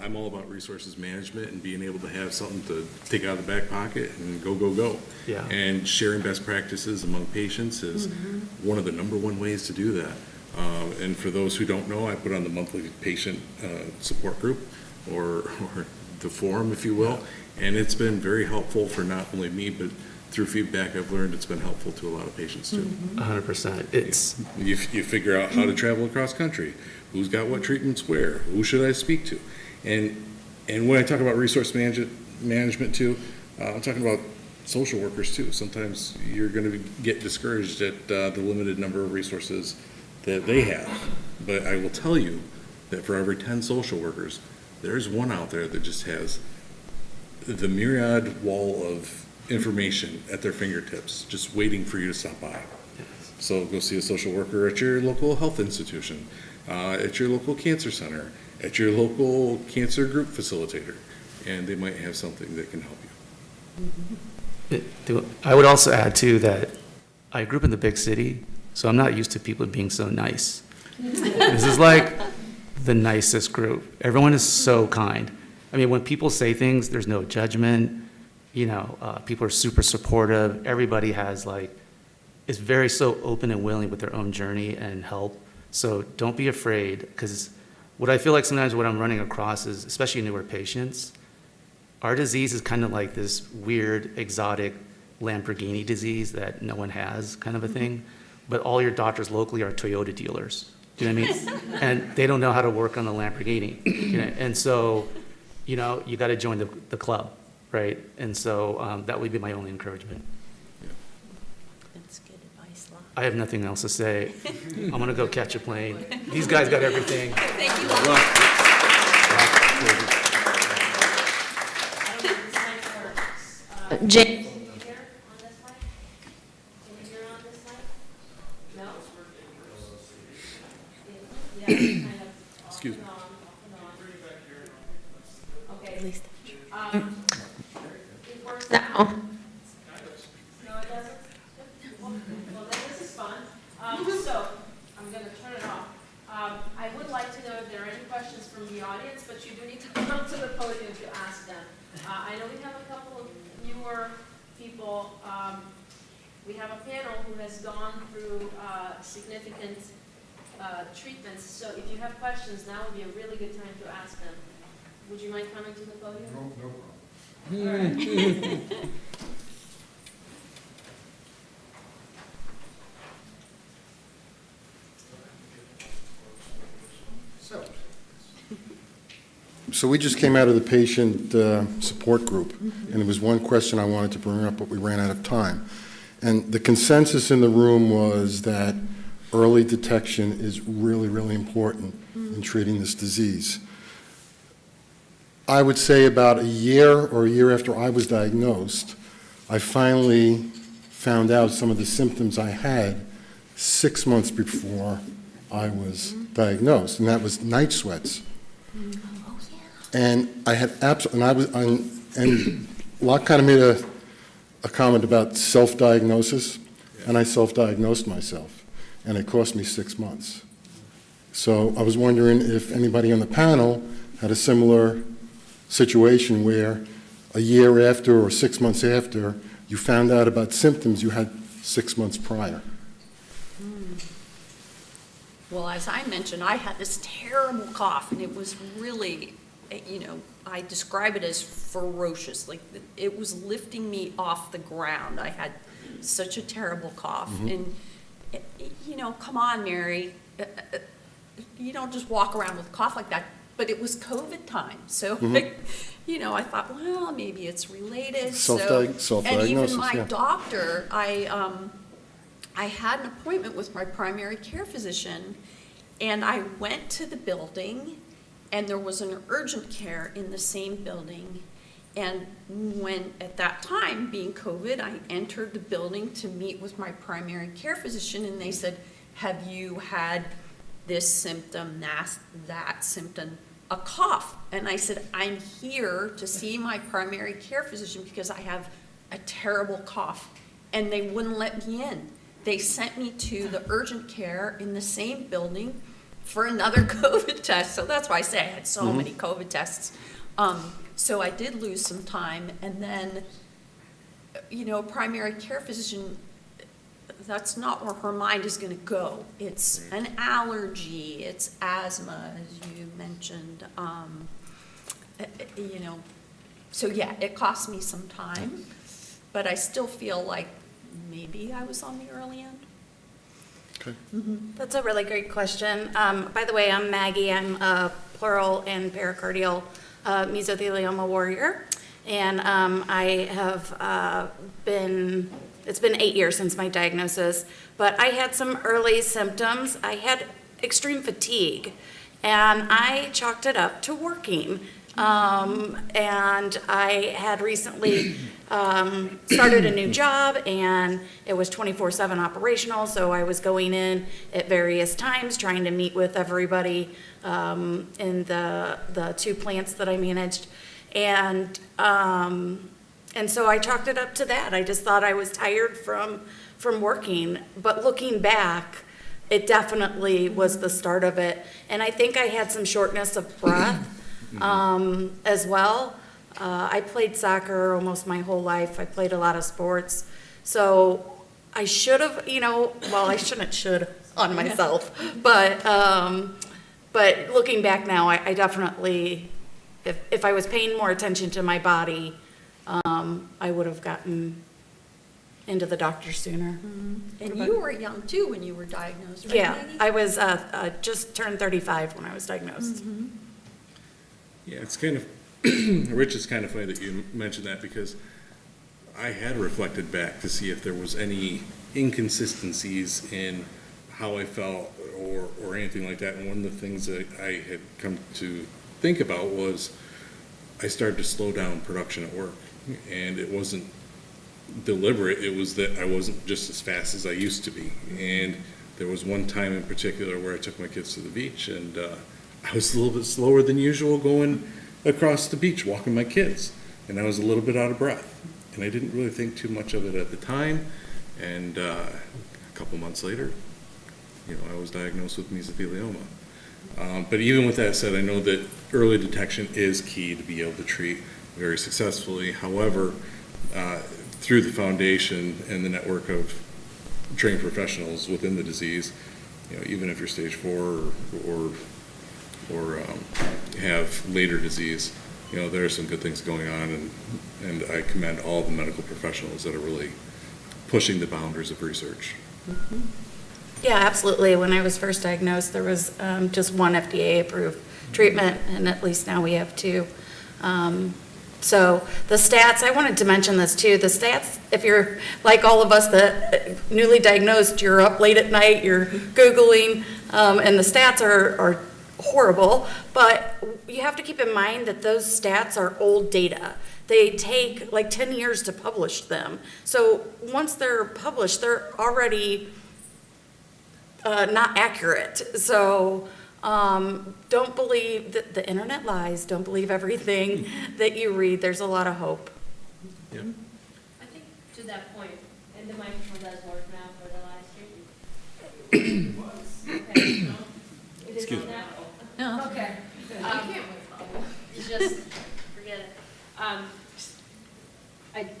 Speaker 9: I'm all about resources management and being able to have something to take out of the back pocket and go, go, go.
Speaker 10: Yeah.
Speaker 9: And sharing best practices among patients is one of the #1 ways to do that. And for those who don't know, I put on the monthly patient support group, or the forum, if you will. And it's been very helpful for not only me, but through feedback I've learned, it's been helpful to a lot of patients too.
Speaker 10: 100%.
Speaker 9: You figure out how to travel across country, who's got what treatments where, who should I speak to? And when I talk about resource management too, I'm talking about social workers too. Sometimes you're going to get discouraged at the limited number of resources that they have. But I will tell you that for every 10 social workers, there's one out there that just has the myriad wall of information at their fingertips, just waiting for you to stop by. So go see a social worker at your local health institution, at your local cancer center, at your local cancer group facilitator, and they might have something that can help you.
Speaker 10: I would also add too that I grew up in the big city, so I'm not used to people being so nice. This is like the nicest group. Everyone is so kind. I mean, when people say things, there's no judgment. You know, people are super supportive. Everybody is very so open and willing with their own journey and help. So don't be afraid, because what I feel like sometimes what I'm running across is, especially newer patients, our disease is kind of like this weird, exotic Lamborghini disease that no one has, kind of a thing. But all your doctors locally are Toyota dealers. Do you know what I mean? And they don't know how to work on the Lamborghini. You know? And so, you know, you got to join the club, right? And so that would be my only encouragement.
Speaker 8: That's good advice, Locke.
Speaker 10: I have nothing else to say. I'm going to go catch a plane. These guys got everything.
Speaker 8: Thank you,
Speaker 10: Good
Speaker 8: Locke.
Speaker 10: luck.
Speaker 2: James?
Speaker 9: Excuse me.
Speaker 2: Okay, at least. It works now. No, it doesn't? Well, then this is fun. So, I'm going to turn it off. I would like to know if there are any questions from the audience, but you do need to come to the podium to ask them. I know we have a couple of newer people. We have a panel who has gone through significant treatments, so if you have questions, now would be a really good time to ask them. Would you mind coming to the podium?
Speaker 11: No problem. So we just came out of the patient support group, and there was one question I wanted to bring up, but we ran out of time. And the consensus in the room was that early detection is really, really important in treating this disease. I would say about a year or a year after I was diagnosed, I finally found out some of the symptoms I had 6 months before I was diagnosed, and that was night sweats. And I had and Locke kind of made a comment about self-diagnosis, and I self-diagnosed myself, and it cost me 6 months. So I was wondering if anybody on the panel had a similar situation where a year after or 6 months after you found out about symptoms you had 6 months prior.
Speaker 8: Well, as I mentioned, I had this terrible cough, and it was really, I describe it as ferocious. Like, it was lifting me off the ground. I had such a terrible cough. And, come on, Mary, you don't just walk around with a cough like that. But it was COVID time, so, I thought, well, maybe it's related.
Speaker 11: Self-diagnosis,
Speaker 8: and even my
Speaker 11: yeah.
Speaker 8: doctor, I had an appointment with my primary care physician, and I went to the building, and there was an urgent care in the same building. And when, at that time, being COVID, I entered the building to meet with my primary care physician, and they said, have you had this symptom, that symptom, a cough? And I said, I'm here to see my primary care physician because I have a terrible cough. And they wouldn't let me in. They sent me to the urgent care in the same building for another COVID test. So that's why I say I had so many COVID tests. So I did lose some time. And then, primary care physician, that's not where her mind is going to go. It's an allergy, it's asthma, as you mentioned. So yeah, it cost me some time, but I still feel like maybe I was on the early end.
Speaker 11: Okay.
Speaker 12: That's a really great question. By the way, I'm Maggie. I'm a pleural and pericardial mesothelioma warrior. And I have it's been 8 years since my diagnosis, but I had some early symptoms. I had extreme fatigue, and I chalked it up to working. And I had recently started a new job, and it was 24/7 operational, so I was going in at various times, trying to meet with everybody in the 2 plants that I managed. And so I chalked it up to that. I just thought I was tired from working. But looking back, it definitely was the start of it. And I think I had some shortness of breath as well. I played soccer almost my whole life. I played a lot of sports. So I should have, well, I should on myself. But looking back now, I definitely, if I was paying more attention to my body, I would have gotten into the doctor sooner.
Speaker 8: And you were young too when you were diagnosed, right,
Speaker 12: Yeah,
Speaker 8: Maggie?
Speaker 12: I was just turned 35 when I was diagnosed.
Speaker 9: Yeah, it's kind of, Rich, it's kind of funny that you mentioned that because I had reflected back to see if there was any inconsistencies in how I felt or anything like that. And one of the things that I had come to think about was I started to slow down production at work. And it wasn't deliberate, it was that I wasn't just as fast as I used to be. And there was one time in particular where I took my kids to the beach, and I was a little bit slower than usual going across the beach, walking my kids. And I was a little bit out of breath. And I didn't really think too much of it at the time. And a couple months later, I was diagnosed with mesothelioma. But even with that said, I know that early detection is key to be able to treat very successfully. However, through the foundation and the network of trained professionals within the disease, even if you're stage 4 or have later disease, there are some good things going on, and I commend all the medical professionals that are really pushing the boundaries of research.
Speaker 12: Yeah, absolutely. When I was first diagnosed, there was just one FDA-approved treatment, and at least now we have two. So the stats, I wanted to mention this too, the stats, if you're like all of us that newly diagnosed, you're up late at night, you're Googling, and the stats are horrible, but you have to keep in mind that those stats are old data. They take like 10 years to publish them. So once they're published, they're already not accurate. So don't believe that the internet lies. Don't believe everything that you read. There's a lot of hope.
Speaker 2: I think to that point, and the microphone does work now for the live stream. Okay, no? It is
Speaker 9: Excuse
Speaker 2: not
Speaker 9: me.
Speaker 2: now? Okay. Just forget it.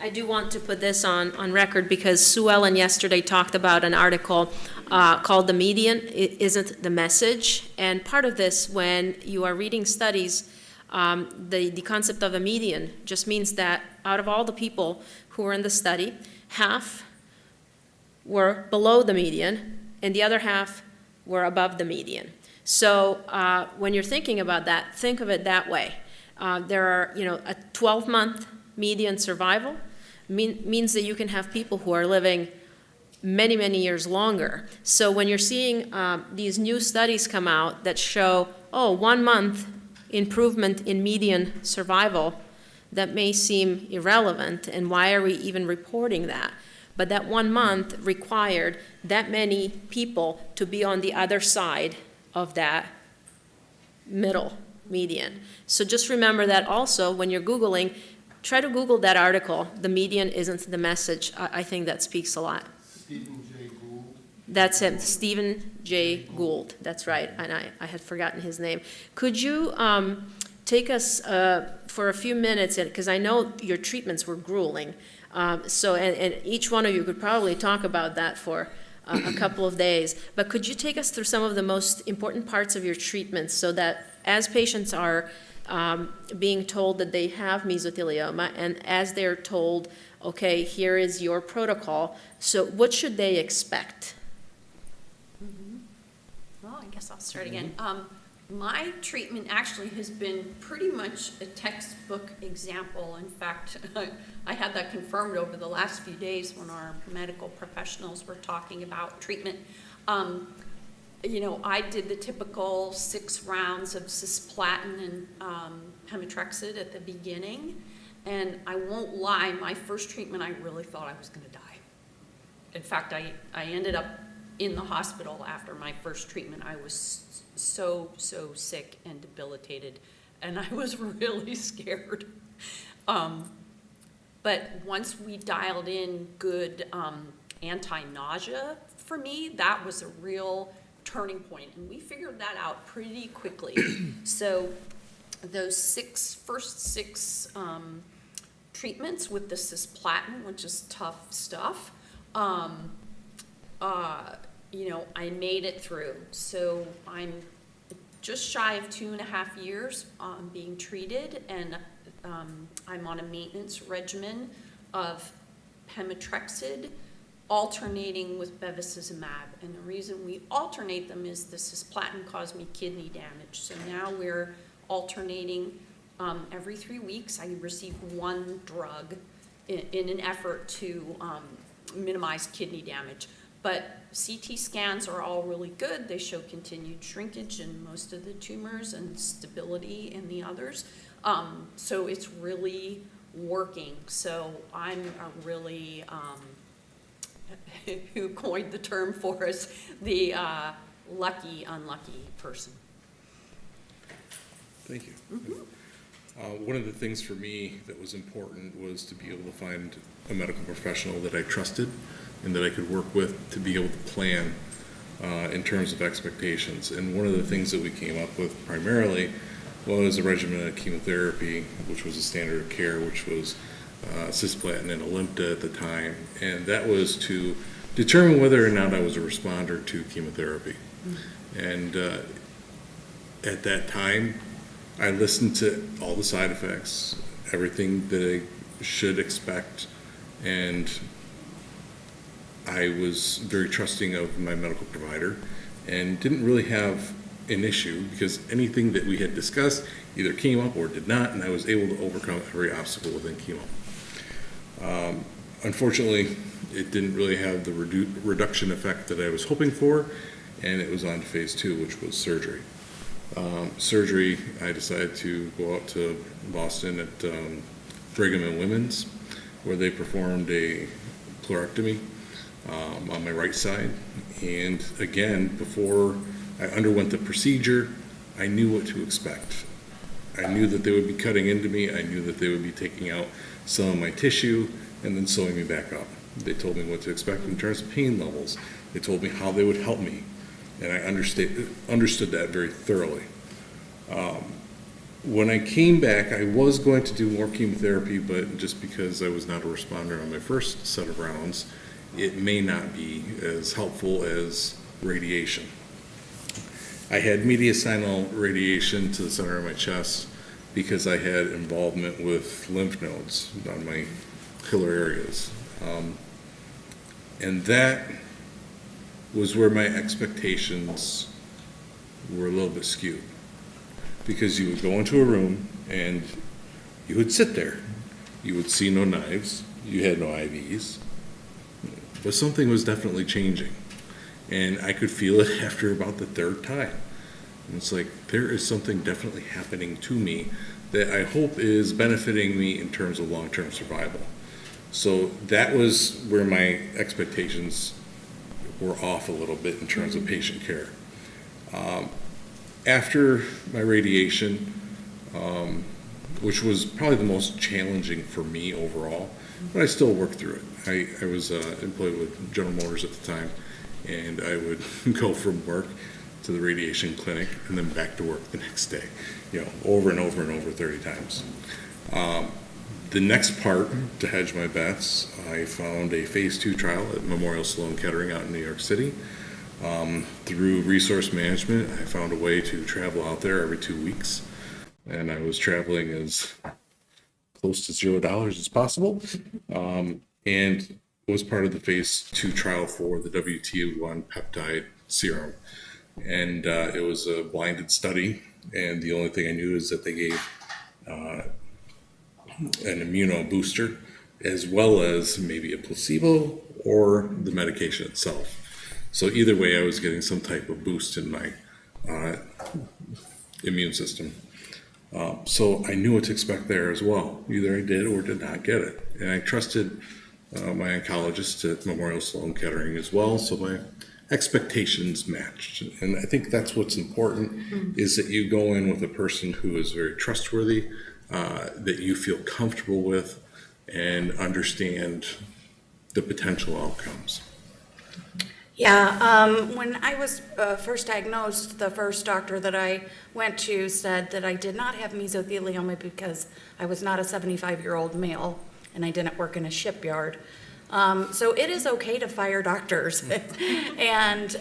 Speaker 2: I do want to put this on record because Sue Ellen yesterday talked about an article called "The Median Isn't the Message," and part of this, when you are reading studies, the concept of a median just means that out of all the people who were in the study, half were below the median and the other half were above the median. So when you're thinking about that, think of it that way. There are, a 12-month median survival means that you can have people who are living many, many years longer. So when you're seeing these new studies come out that show, 1 month improvement in median survival, that may seem irrelevant, and why are we even reporting that? But that 1 month required that many people to be on the other side of that middle median. So just remember that also when you're Googling, try to Google that article, "The Median Isn't the Message." I think that speaks a lot.
Speaker 11: Stephen J. Gould.
Speaker 2: That's him, Stephen J. Gould, that's right, and I had forgotten his name. Could you take us for a few minutes, because I know your treatments were grueling, and each one of you could probably talk about that for a couple of days, but could you take us through some of the most important parts of your treatments so that as patients are being told that they have mesothelioma, and as they're told, okay, here is your protocol, so what should they expect?
Speaker 8: Well, I guess I'll start again. My treatment actually has been pretty much a textbook example. In fact, I had that confirmed over the last few days when our medical professionals were talking about treatment. I did the typical 6 rounds of cisplatin and pemetrexed at the beginning. And I won't lie, my first treatment, I really thought I was going to die. In fact, I ended up in the hospital after my first treatment. I was so sick and debilitated, and I was really scared. But once we dialed in good anti-nausea for me, that was a real turning point, and we figured that out pretty quickly. So those first six treatments with the cisplatin, which is tough stuff, I made it through. So I'm just shy of 2.5 years being treated, and I'm on a maintenance regimen of pemetrexed alternating with bevacizumab. And the reason we alternate them is the cisplatin caused me kidney damage. So now we're alternating every 3 weeks. I receive one drug in an effort to minimize kidney damage. But CT scans are all really good. They show continued shrinkage in most of the tumors and stability in the others. So it's really working. So I'm a really, who coined the term for us, the lucky, unlucky person.
Speaker 9: Thank you. One of the things for me that was important was to be able to find a medical professional that I trusted and that I could work with to be able to plan in terms of expectations. And one of the things that we came up with primarily was a regimen of chemotherapy, which was a standard of care, which was cisplatin and Alimta at the time. And that was to determine whether or not I was a responder to chemotherapy. And at that time, I listened to all the side effects, everything that I should expect, and I was very trusting of my medical provider and didn't really have an issue because anything that we had discussed either came up or did not, and I was able to overcome every obstacle within chemo. Unfortunately, it didn't really have the reduction effect that I was hoping for, and it was on to phase 2, which was surgery. Surgery, I decided to go out to Boston at Brigham and Women's, where they performed a pleurectomy on my right side. And again, before I underwent the procedure, I knew what to expect. I knew that they would be cutting into me. I knew that they would be taking out some of my tissue and then sewing me back up. They told me what to expect in terms of pain levels. They told me how they would help me, and I understood that very thoroughly. When I came back, I was going to do more chemotherapy, but just because I was not a responder on my first set of rounds, it may not be as helpful as radiation. I had mediastinal radiation to the center of my chest because I had involvement with lymph nodes on my pillar areas. And that was where my expectations were a little bit skewed. Because you would go into a room and you would sit there. You would see no knives, you had no IVs, but something was definitely changing. And I could feel it after about the third time. And it's like, there is something definitely happening to me that I hope is benefiting me in terms of long-term survival. So that was where my expectations were off a little bit in terms of patient care. After my radiation, which was probably the most challenging for me overall, but I still worked through it. I was employed with General Motors at the time, and I would go from work to the radiation clinic and then back to work the next day, over and over and over 30 times. The next part, to hedge my bets, I found a phase 2 trial at Memorial Sloan Kettering out in New York City. Through resource management, I found a way to travel out there every 2 weeks, and I was traveling as close to $0 as possible, and was part of the phase 2 trial for the WT1 peptide serum. And it was a blinded study, and the only thing I knew is that they gave an immuno booster, as well as maybe a placebo or the medication itself. So either way, I was getting some type of boost in my immune system. So I knew what to expect there as well. Either I did or did not get it. And I trusted my oncologist at Memorial Sloan Kettering as well, so my expectations matched. And I think that's what's important, is that you go in with a person who is very trustworthy, that you feel comfortable with, and understand the potential outcomes.
Speaker 12: Yeah, when I was first diagnosed, the first doctor that I went to said that I did not have mesothelioma because I was not a 75-year-old male and I didn't work in a shipyard. So it is okay to fire doctors. and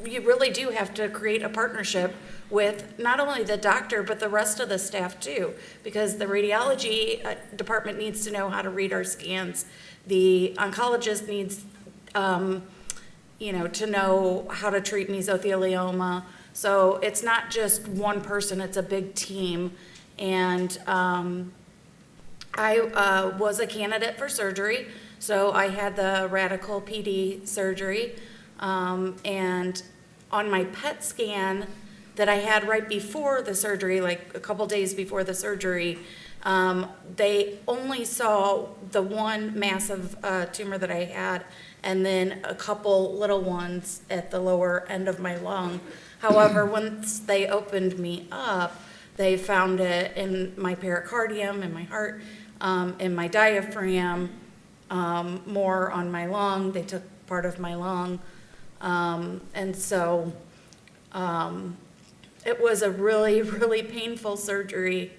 Speaker 12: you really do have to create a partnership with not only the doctor, but the rest of the staff too, because the radiology department needs to know how to read our scans. The oncologist needs to know how to treat mesothelioma. So it's not just one person, it's a big team. And I was a candidate for surgery, so I had the radical PD surgery. And on my PET scan that I had right before the surgery, like a couple days before the surgery, they only saw the one massive tumor that I had, and then a couple little ones at the lower end of my lung. However, once they opened me up, they found it in my pericardium, in my heart, in my diaphragm, more on my lung. They took part of my lung. And so it was a really, really painful surgery.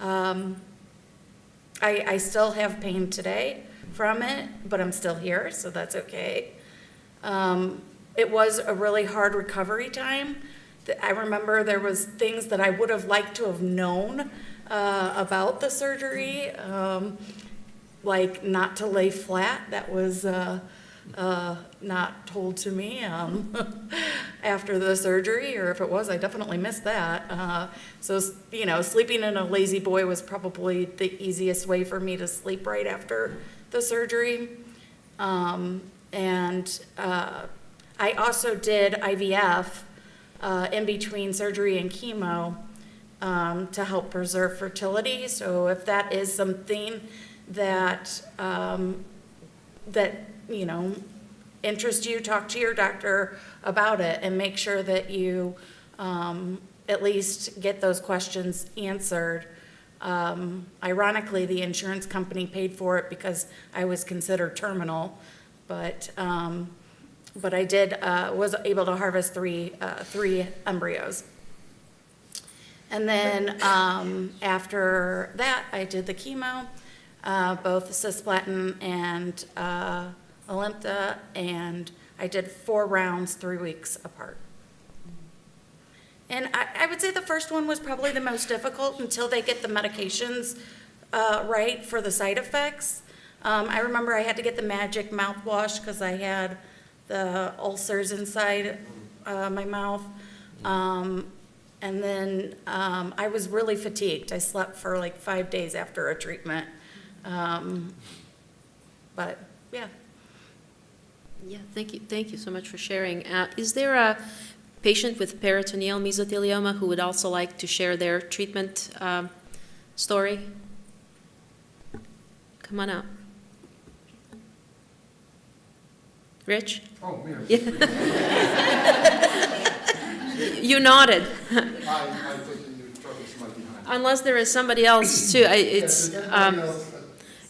Speaker 12: I still have pain today from it, but I'm still here, so that's okay. It was a really hard recovery time. I remember there was things that I would have liked to have known about the surgery. like not to lay flat. That was not told to me after the surgery, or if it was, I definitely missed that. So, you know, sleeping in a lazy boy was probably the easiest way for me to sleep right after the surgery. I also did IVF in between surgery and chemo to help preserve fertility. So if that is something that you know, interests you, talk to your doctor about it and make sure that you at least get those questions answered. Ironically, the insurance company paid for it because I was considered terminal, but I was able to harvest three embryos. And then after that, I did the chemo, both cisplatin and Alimta, and I did 4 rounds, 3 weeks apart. And I would say the first one was probably the most difficult until they get the medications right for the side effects. I remember I had to get the Magic mouthwash because I had the ulcers inside my mouth. And then I was really fatigued. I slept for like 5 days after a treatment. But yeah.
Speaker 2: Yeah, thank you so much for sharing. Is there a patient with peritoneal mesothelioma who would also like to share their treatment story? Come on up. Rich?
Speaker 11: Oh, me.
Speaker 2: You nodded.
Speaker 11: I think you trouble somebody behind.
Speaker 2: Unless there is somebody else too.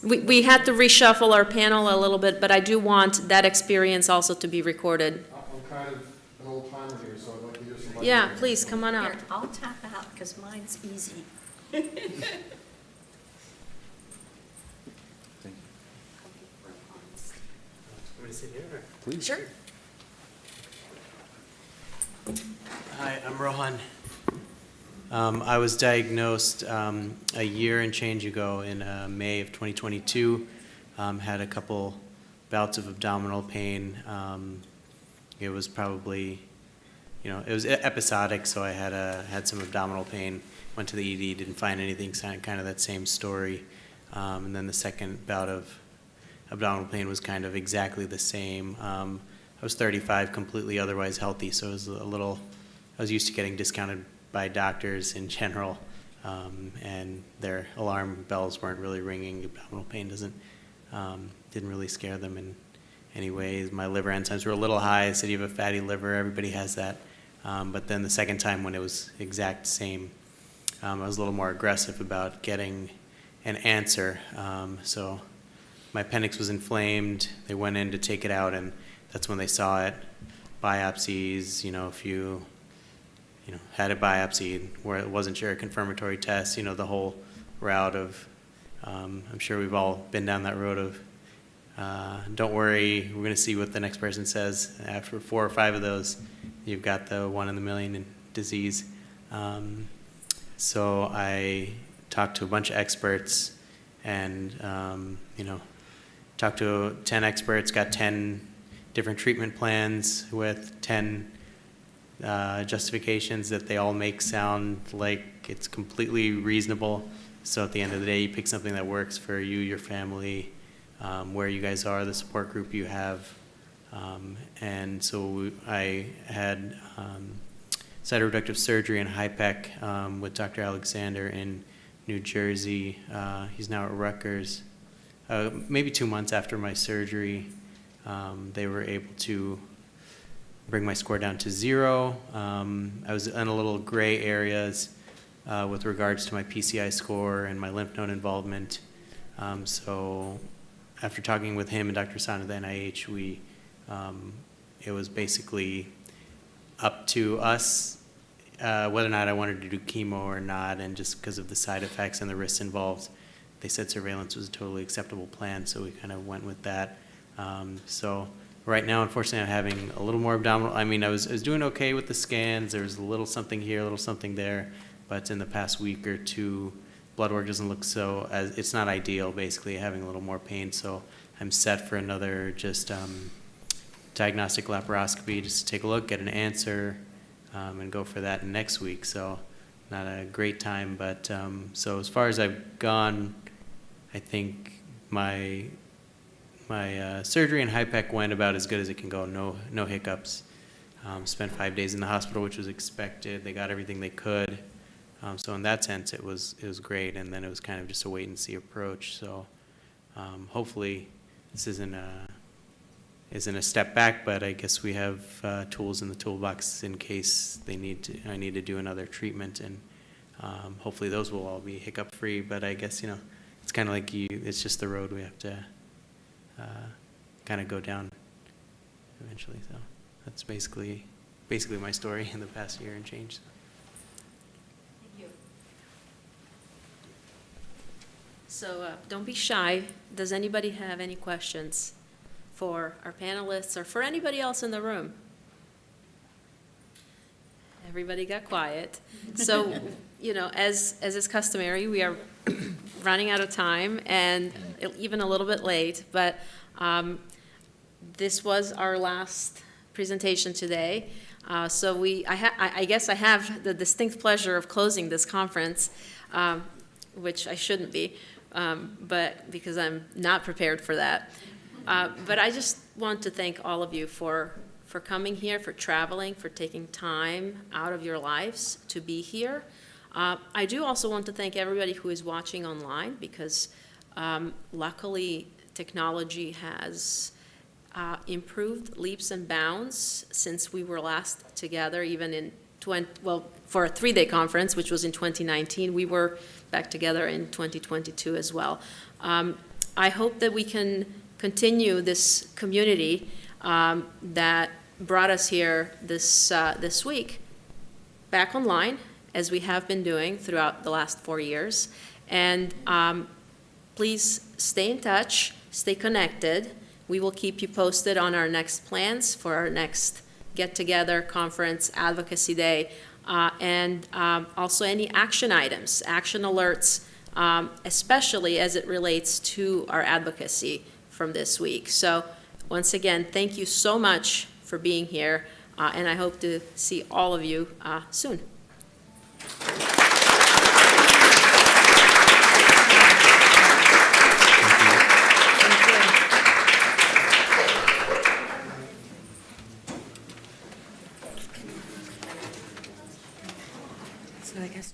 Speaker 2: We had to reshuffle our panel a little bit, but I do want that experience also to be recorded.
Speaker 11: I'm kind of an old timer here, so I'd like to hear somebody.
Speaker 2: Yeah, please, come on up.
Speaker 8: Here, I'll tap out because mine's easy.
Speaker 2: Sure.
Speaker 13: Hi, I'm Rohan. I was diagnosed a year and change ago in May of 2022. Had a couple bouts of abdominal pain. It was probably, you know, it was episodic, so I had some abdominal pain. Went to the ED, didn't find anything, kind of that same story. And then the second bout of abdominal pain was kind of exactly the same. I was 35, completely otherwise healthy, so it was I was used to getting discounted by doctors in general, and their alarm bells weren't really ringing. Abdominal pain didn't really scare them in any ways. My liver enzymes were a little high. I said, you have a fatty liver, everybody has that. But then the second time when it was exact same, I was a little more aggressive about getting an answer. So my appendix was inflamed. They went in to take it out, and that's when they saw it. Biopsies, if you had it biopsied, where it wasn't sure, a confirmatory test, the whole route of, I'm sure we've all been down that road of, don't worry, we're going to see what the next person says. After 4 or 5 of those, you've got the 1 in a million disease. So I talked to a bunch of experts and, talked to 10 experts, got 10 different treatment plans with 10 justifications that they all make sound like it's completely reasonable. So at the end of the day, you pick something that works for you, your family, where you guys are, the support group you have. And so I had cytoreductive surgery in HIPEC with Dr. Alexander in New Jersey. He's now at Rutgers. Maybe 2 months after my surgery, they were able to bring my score down to 0. I was in a little gray areas with regards to my PCI score and my lymph node involvement. So after talking with him and Dr. San at the NIH, it was basically up to us whether or not I wanted to do chemo or not, and just because of the side effects and the risks involved, they said surveillance was a totally acceptable plan, so we kind of went with that. So right now, unfortunately, I'm having a little more abdominal. I mean, I was doing okay with the scans. There was a little something here, a little something there, but in the past week or two, blood work doesn't look so, it's not ideal, basically, having a little more pain. So I'm set for another just diagnostic laparoscopy, just to take a look, get an answer, and go for that next week. So not a great time, but so as far as I've gone, I think my surgery in HIPEC went about as good as it can go. No hiccups. Spent 5 days in the hospital, which was expected. They got everything they could. So in that sense, it was great. And then it was kind of just a wait and see approach. So hopefully this isn't a step back, but I guess we have tools in the toolbox in case I need to do another treatment, and hopefully those will all be hiccup free. But I guess it's kind of like it's just the road we have to kind of go down eventually. So that's basically my story in the past year and change.
Speaker 2: So don't be shy. Does anybody have any questions for our panelists or for anybody else in the room? Everybody got quiet. So, as is customary, we are running out of time and even a little bit late, but this was our last presentation today. So I guess I have the distinct pleasure of closing this conference, which I shouldn't be, but because I'm not prepared for that. But I just want to thank all of you for coming here, for traveling, for taking time out of your lives to be here. I do also want to thank everybody who is watching online, because luckily technology has improved leaps and bounds since we were last together, even in for a 3-day conference, which was in 2019. We were back together in 2022 as well. I hope that we can continue this community that brought us here this week back online, as we have been doing throughout the last 4 years. And please stay in touch, stay connected. We will keep you posted on our next plans for our next get-together, conference, advocacy day, and also any action items, action alerts, especially as it relates to our advocacy from this week. So once again, thank you so much for being here, and I hope to see all of you soon. So I guess.